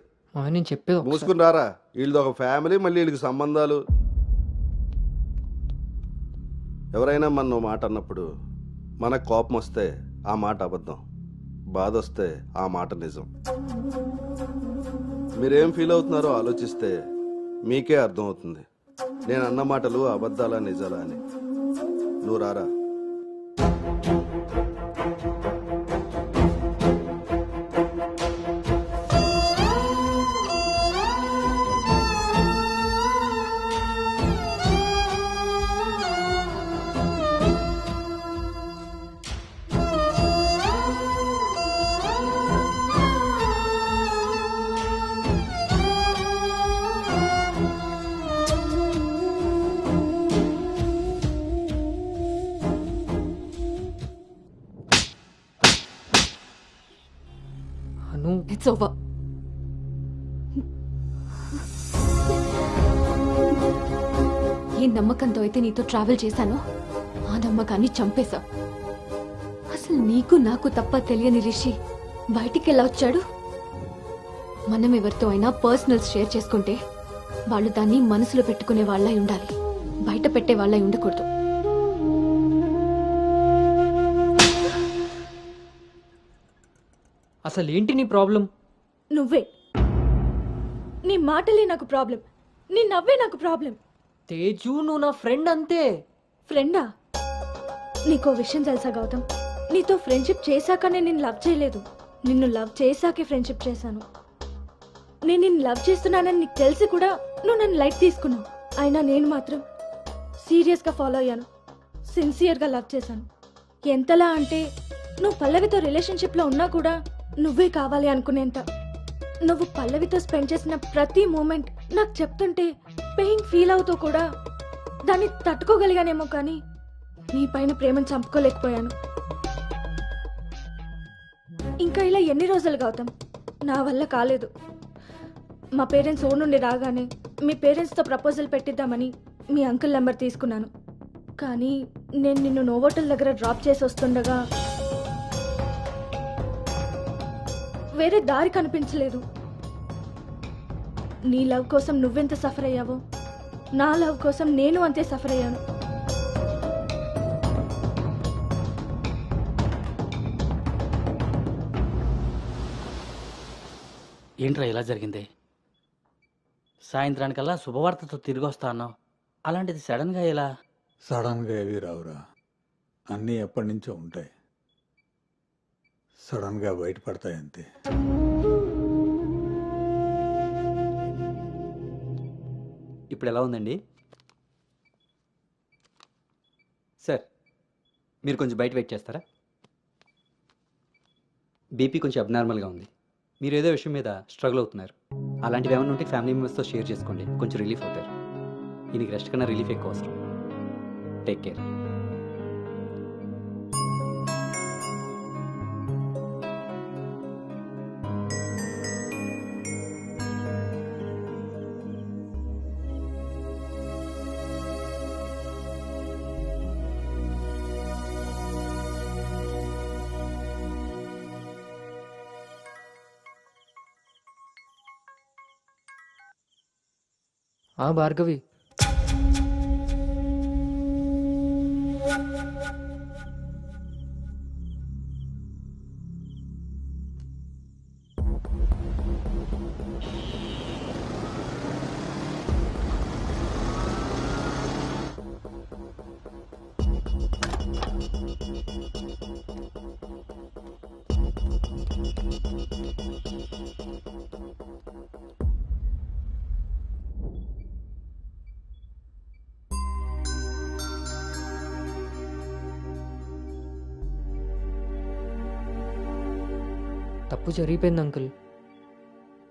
నేను చెప్పేది మూసుకుని రారా. వీళ్ళది ఒక ఫ్యామిలీ, మళ్ళీ వీళ్ళకి సంబంధాలు. ఎవరైనా మన మాట అన్నప్పుడు మనకు కోపం వస్తే ఆ మాట అబద్ధం, బాధ వస్తే ఆ మాట నిజం. మీరేం ఫీల్ అవుతున్నారో ఆలోచిస్తే మీకే అర్థమవుతుంది నేను అన్న మాటలు అబద్ధాలా నిజాలా అని. నువ్వు రారా. It's over. ఏ నమ్మకంతో అయితే నీతో ట్రావెల్ చేశానో ఆ నమ్మకాన్ని చంపేశా. అసలు నీకు నాకు తప్ప తెలియని రిషి బయటికి ఎలా వచ్చాడు? మనం ఎవరితో అయినా పర్సనల్స్ షేర్ చేసుకుంటే వాళ్ళు దాన్ని మనసులో పెట్టుకునే వాళ్ళై ఉండాలి, బయట పెట్టే వాళ్ళై ఉండకూడదు. అసలు ఏంటి నీ ప్రాబ్లం? నువ్వే. నీ మాటలే నాకు ప్రాబ్లం, నీ నవ్వే నాకు ప్రాబ్లం. తేజు, నువ్వు నా ఫ్రెండ్ అంతే. ఫ్రెండా? నీకో విషయం తెలుసా గౌతమ్, నీతో ఫ్రెండ్షిప్ చేశాకనే నేను లవ్ చేయలేదు, నిన్ను లవ్ చేశాకే ఫ్రెండ్షిప్ చేశాను. నేను నిన్ను లవ్ చేస్తున్నానని నీకు తెలిసి కూడా నువ్వు నన్ను లైట్ తీసుకున్నావు. అయినా నేను మాత్రం సీరియస్గా ఫాలో అయ్యాను, సిన్సియర్గా లవ్ చేశాను. ఎంతలా అంటే నువ్వు పల్లవితో రిలేషన్షిప్లో ఉన్నా కూడా నువ్వే కావాలి అనుకునేంత. నువ్వు పల్లవితో స్పెండ్ చేసిన ప్రతి మూమెంట్ నాకు చెప్తుంటే పెయిన్ ఫీల్ అవుతూ కూడా దాన్ని తట్టుకోగలిగానేమో, కానీ నీ పైన ప్రేమను చంపుకోలేకపోయాను. ఇంకా ఇలా ఎన్ని రోజులు గౌతమ్? నా వల్ల కాలేదు. మా పేరెంట్స్ ఊరు నుండి రాగానే మీ పేరెంట్స్తో ప్రపోజల్ పెట్టిద్దామని మీ అంకుల్ నెంబర్ తీసుకున్నాను. కానీ నేను నిన్ను నోవోటల్ దగ్గర డ్రాప్ చేసి వస్తుండగా వేరే దారి కనిపించలేదు. నీ లవ్ కోసం నువ్వెంత సఫర్ అయ్యావో నా లవ్ కోసం నేను అంతే సఫర్ అయ్యాను. ఏంట్రా ఇలా జరిగింది? సాయంత్రానికల్లా శుభవార్తతో తిరిగి వస్తా అన్నావు, అలాంటిది సడన్గా ఎలా? సడన్గా ఏవి రావురా, అన్నీ ఎప్పటి నుంచో ఉంటాయి, సడన్గా బయటపడతాయి అంతే. ఇప్పుడు ఎలా ఉందండి సార్? మీరు కొంచెం బయట వెయిట్ చేస్తారా? బీపీ కొంచెం అబ్నార్మల్గా ఉంది. మీరు ఏదో విషయం మీద స్ట్రగుల్ అవుతున్నారు. అలాంటివి ఏమైనా ఉంటే ఫ్యామిలీ మెంబర్స్తో షేర్ చేసుకోండి, కొంచెం రిలీఫ్ అవుతారు. ఈయనకి రెస్ట్ కన్నా రిలీఫ్ ఎక్కువ అవసరం. Take care. భార్గవి, తప్పు జరిగిపోయింది అంకుల్.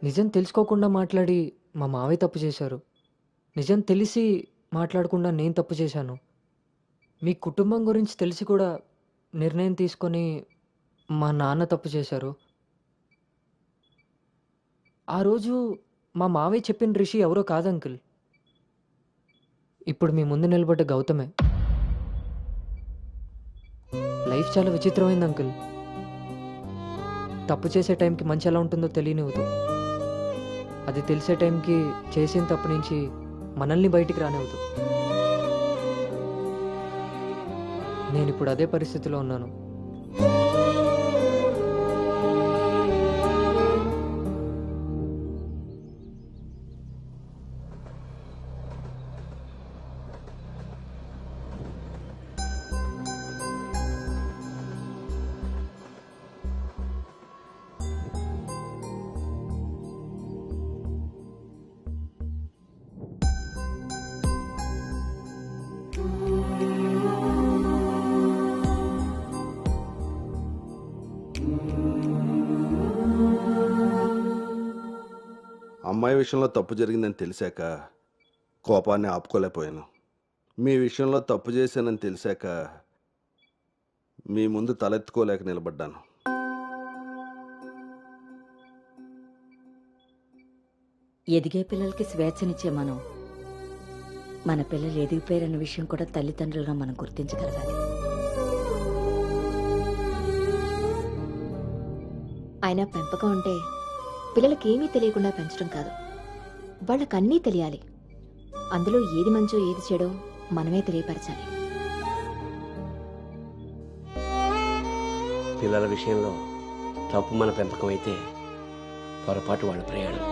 నిజం తెలుసుకోకుండా మాట్లాడి మా మావయ్య తప్పు చేశారు. నిజం తెలిసి మాట్లాడకుండా నేను తప్పు చేశాను. మీ కుటుంబం గురించి తెలిసి కూడా నిర్ణయం తీసుకొని మా నాన్న తప్పు చేశారు. ఆ రోజు మా మావయ్య చెప్పిన రిషి ఎవరో కాదు అంకుల్. ఇప్పుడు మీ ముందు నిలబడ్డ గౌతమే. లైఫ్ చాలా విచిత్రమైంది అంకుల్. తప్పు చేసే టైంకి మంచి ఎలా ఉంటుందో తెలియనివ్వదు. అది తెలిసే టైంకి చేసిన తప్పు నుంచి మనల్ని బయటికి రానివ్వదు. నేను ఇప్పుడు అదే పరిస్థితిలో ఉన్నాను. అమ్మాయి విషయంలో తప్పు జరిగిందని తెలిసాక కోపాన్ని ఆపుకోలేకపోయాను. మీ విషయంలో తప్పు చేశానని తెలిసాక మీ ముందు తలెత్తుకోలేక నిలబడ్డాను. ఎదిగే పిల్లలకి స్వేచ్ఛనిచ్చే మనం మన పిల్లలు ఎదిగిపోయారన్న విషయం కూడా తల్లిదండ్రులుగా మనం గుర్తించగలగాలి. అయినా పెంపకం అంటే పిల్లలకి ఏమీ తెలియకుండా పెంచడం కాదు, వాళ్ళకి అన్నీ తెలియాలి. అందులో ఏది మంచో ఏది చెడో మనమే తెలియపరచాలి. పిల్లల విషయంలో తప్పు మన పెంపకం అయితే పొరపాటు వాళ్ళ ప్రయాణం.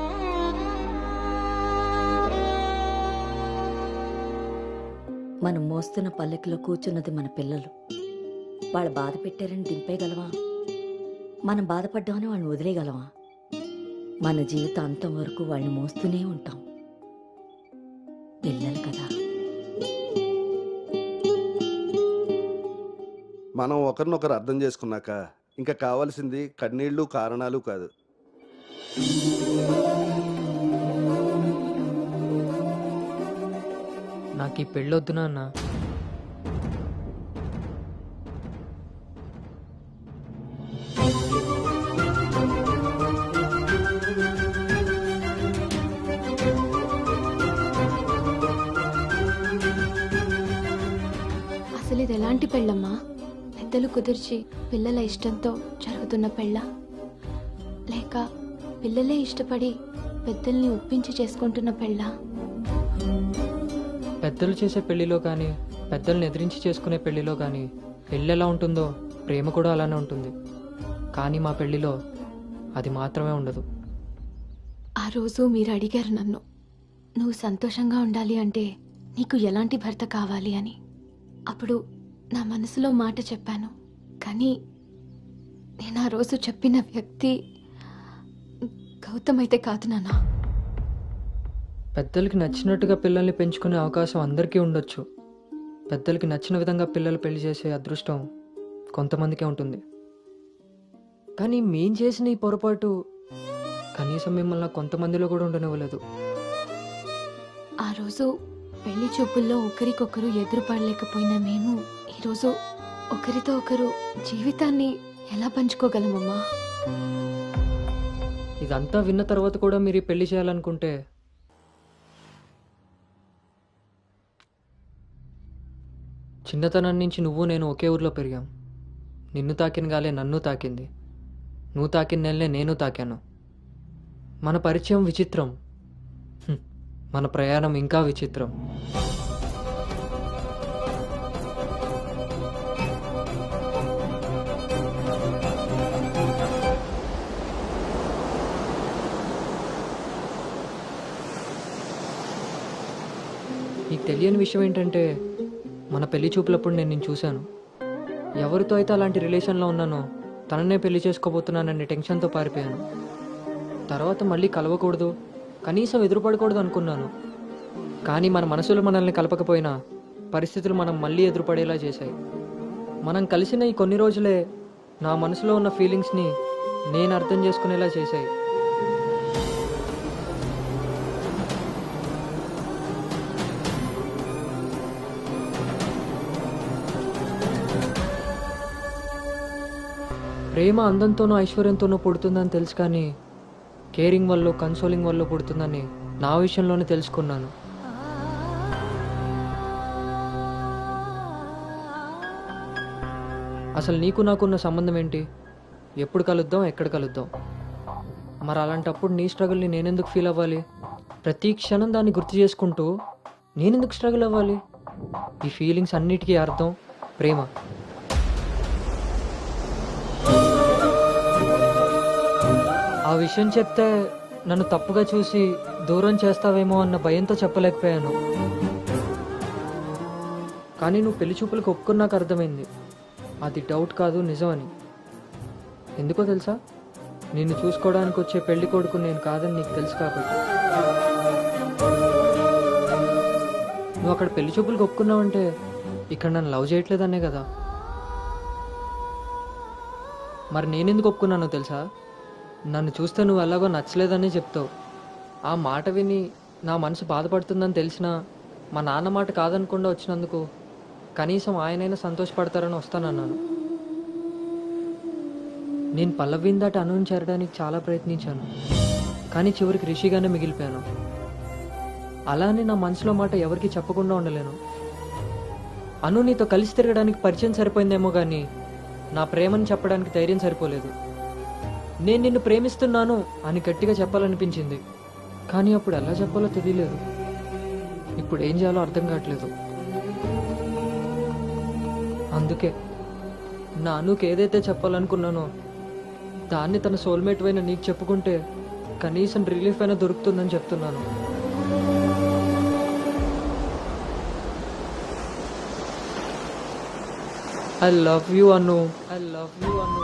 మనం మోస్తున్న పల్లెకిలో కూర్చున్నది మన పిల్లలు. వాళ్ళు బాధ పెట్టారని దింపేయగలవా? మనం బాధపడ్డామని వాళ్ళని వదిలేయగలవా? మన జీవితాంతం వరకు వాళ్ళని మోస్తూనే ఉంటాం. పిల్లలు కదా. మనం ఒకరినొకరు అర్థం చేసుకున్నాక ఇంకా కావాల్సింది కన్నీళ్లు కారణాలు కాదు. నాకు ఈ పెళ్ళొద్దు నాన్న. అసలు ఇది ఎలాంటి పెళ్ళమ్మా? పెద్దలు కుదిర్చి పిల్లల ఇష్టంతో జరుగుతున్న పెళ్ళ, లేక పిల్లలే ఇష్టపడి పెద్దల్ని ఒప్పించి చేసుకుంటున్న పెళ్ళ? పెద్దలు చేసే పెళ్లిలో కానీ పెద్దల్ని ఎదిరించి చేసుకునే పెళ్లిలో కానీ పెళ్ళి ఎలా ఉంటుందో ప్రేమ కూడా అలానే ఉంటుంది. కానీ మా పెళ్లిలో అది మాత్రమే ఉండదు. ఆ రోజు మీరు అడిగారు నన్ను, నువ్వు సంతోషంగా ఉండాలి అంటే నీకు ఎలాంటి భర్త కావాలి అని. అప్పుడు నా మనసులో మాట చెప్పాను. కానీ నేను ఆ రోజు చెప్పిన వ్యక్తి గౌతమ్ అయితే కాదు నాన్న. పెద్దలకి నచ్చినట్టుగా పిల్లల్ని పెంచుకునే అవకాశం అందరికీ ఉండొచ్చు. పెద్దలకి నచ్చిన విధంగా పిల్లలు పెళ్లి చేసే అదృష్టం కొంతమందికే ఉంటుంది. కానీ మేం చేసిన ఈ పొరపాటు కనీసం మిమ్మల్ని కొంతమందిలో కూడా ఉండనివ్వలేదు. ఆ రోజు పెళ్లి చూపుల్లో ఒకరికొకరు ఎదురుపడలేకపోయినా మేము ఈరోజు ఒకరితో ఒకరు జీవితాన్ని ఎలా పంచుకోగలమమ్మా? ఇదంతా విన్న తర్వాత కూడా మీరు ఈ పెళ్లి చేయాలనుకుంటే చిన్నతనం నుంచి నువ్వు నేను ఒకే ఊర్లో పెరిగాం. నిన్ను తాకిన గాలే నన్ను తాకింది, నువ్వు తాకిన నెలనే నేను తాకాను. మన పరిచయం విచిత్రం, మన ప్రయాణం ఇంకా విచిత్రం. నీకు తెలియని విషయం ఏంటంటే మన పెళ్లి చూపులప్పుడు నేను నిన్ను చూశాను. ఎవరితో అయితే అలాంటి రిలేషన్లో ఉన్నానో తననే పెళ్లి చేసుకోబోతున్నానని టెన్షన్తో పారిపోయాను. తర్వాత మళ్ళీ కలవకూడదు, కనీసం ఎదురుపడకూడదు అనుకున్నాను. కానీ మన మనసులు మనల్ని కలపకపోయినా పరిస్థితులు మనం మళ్ళీ ఎదురుపడేలా చేశాయి. మనం కలిసిన ఈ కొన్ని రోజులే నా మనసులో ఉన్న ఫీలింగ్స్ని నేను అర్థం చేసుకునేలా చేశాయి. ప్రేమ అందంతోనూ ఐశ్వర్యంతోనూ పుడుతుందని తెలుసు, కానీ కేరింగ్ వల్ల కన్సోలింగ్ వల్ల పుడుతుందని నా విషయంలోనే తెలుసుకున్నాను. అసలు నీకు నాకున్న సంబంధం ఏంటి? ఎప్పుడు కలుద్దాం, ఎక్కడ కలుద్దాం? మరి అలాంటప్పుడు నీ స్ట్రగుల్ని నేనెందుకు ఫీల్ అవ్వాలి? ప్రతి క్షణం దాన్ని గుర్తు చేసుకుంటూ నేనెందుకు స్ట్రగుల్ అవ్వాలి? ఈ ఫీలింగ్స్ అన్నిటికీ అర్థం ప్రేమ. ఆ విషయం చెప్తే నన్ను తప్పుగా చూసి దూరం చేస్తావేమో అన్న భయంతో చెప్పలేకపోయాను. కానీ నువ్వు పెళ్లి చూపులకు ఒప్పుకున్నాక అర్థమైంది అది డౌట్ కాదు, నిజమని. ఎందుకో తెలుసా? నిన్ను చూసుకోవడానికి వచ్చే పెళ్లి కొడుకు నేను కాదని నీకు తెలుసు కాబట్టి. నువ్వు అక్కడ పెళ్లి చూపులకు ఒప్పుకున్నావంటే ఇక్కడ నన్ను లవ్ చేయట్లేదనే కదా. మరి నేనెందుకు ఒప్పుకున్నానో తెలుసా? నన్ను చూస్తే నువ్వు ఎలాగో నచ్చలేదని చెప్తావు. ఆ మాట విని నా మనసు బాధపడుతుందని తెలిసినా మా నాన్న మాట కాదనకుండా వచ్చినందుకు కనీసం ఆయనైనా సంతోషపడతారని వస్తానన్నాను. నేను పల్లవిని దాటి అనుని చేరడానికి చాలా ప్రయత్నించాను, కానీ చివరికి రిషిగానే మిగిలిపోయాను. అలానే నా మనసులో మాట ఎవరికి చెప్పకుండా ఉండలేను. అను నీతో కలిసి తిరగడానికి పరిచయం సరిపోయిందేమో కానీ నా ప్రేమని చెప్పడానికి ధైర్యం సరిపోలేదు. నేను నిన్ను ప్రేమిస్తున్నాను అని గట్టిగా చెప్పాలనిపించింది, కానీ అప్పుడు ఎలా చెప్పాలో తెలియలేదు. ఇప్పుడు ఏం చేయాలో అర్థం కావట్లేదు. అందుకే నా అనుకి ఏదైతే చెప్పాలనుకున్నానో దాన్ని తన సోల్మేట్ అయిన నీకు చెప్పుకుంటే కనీసం రిలీఫ్ అయినా దొరుకుతుందని చెప్తున్నాను. I love you Anu. I love you Anu.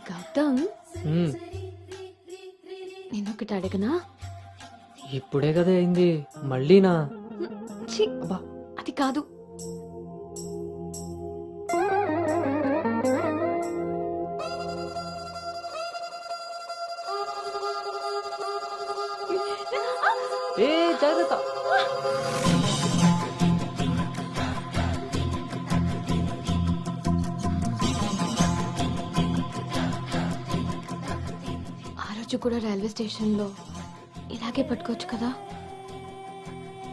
Gautam, నేను ఒకటి అడగనా? ఇప్పుడే కదా అయింది, మళ్ళీనా? ఛీ, అది కాదు. ఏ జాగ్రత్త. ఆ రోజు కూడా రైల్వే స్టేషన్లో ఇలాగే పట్టుకోవచ్చు కదా,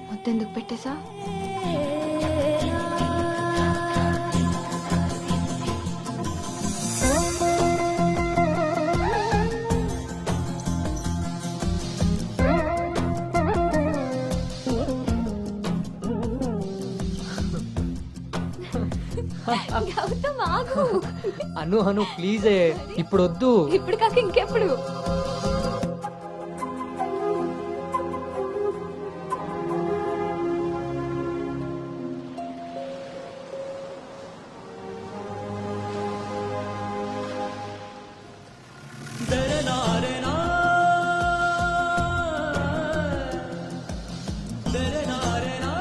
మొత్తెందుకు పెట్టేశా? గౌతమ్ ఆగు. అను అను ప్లీజే ఇప్పుడు వద్దు. ఇప్పుడు కాక ఇంకెప్పుడు? దరే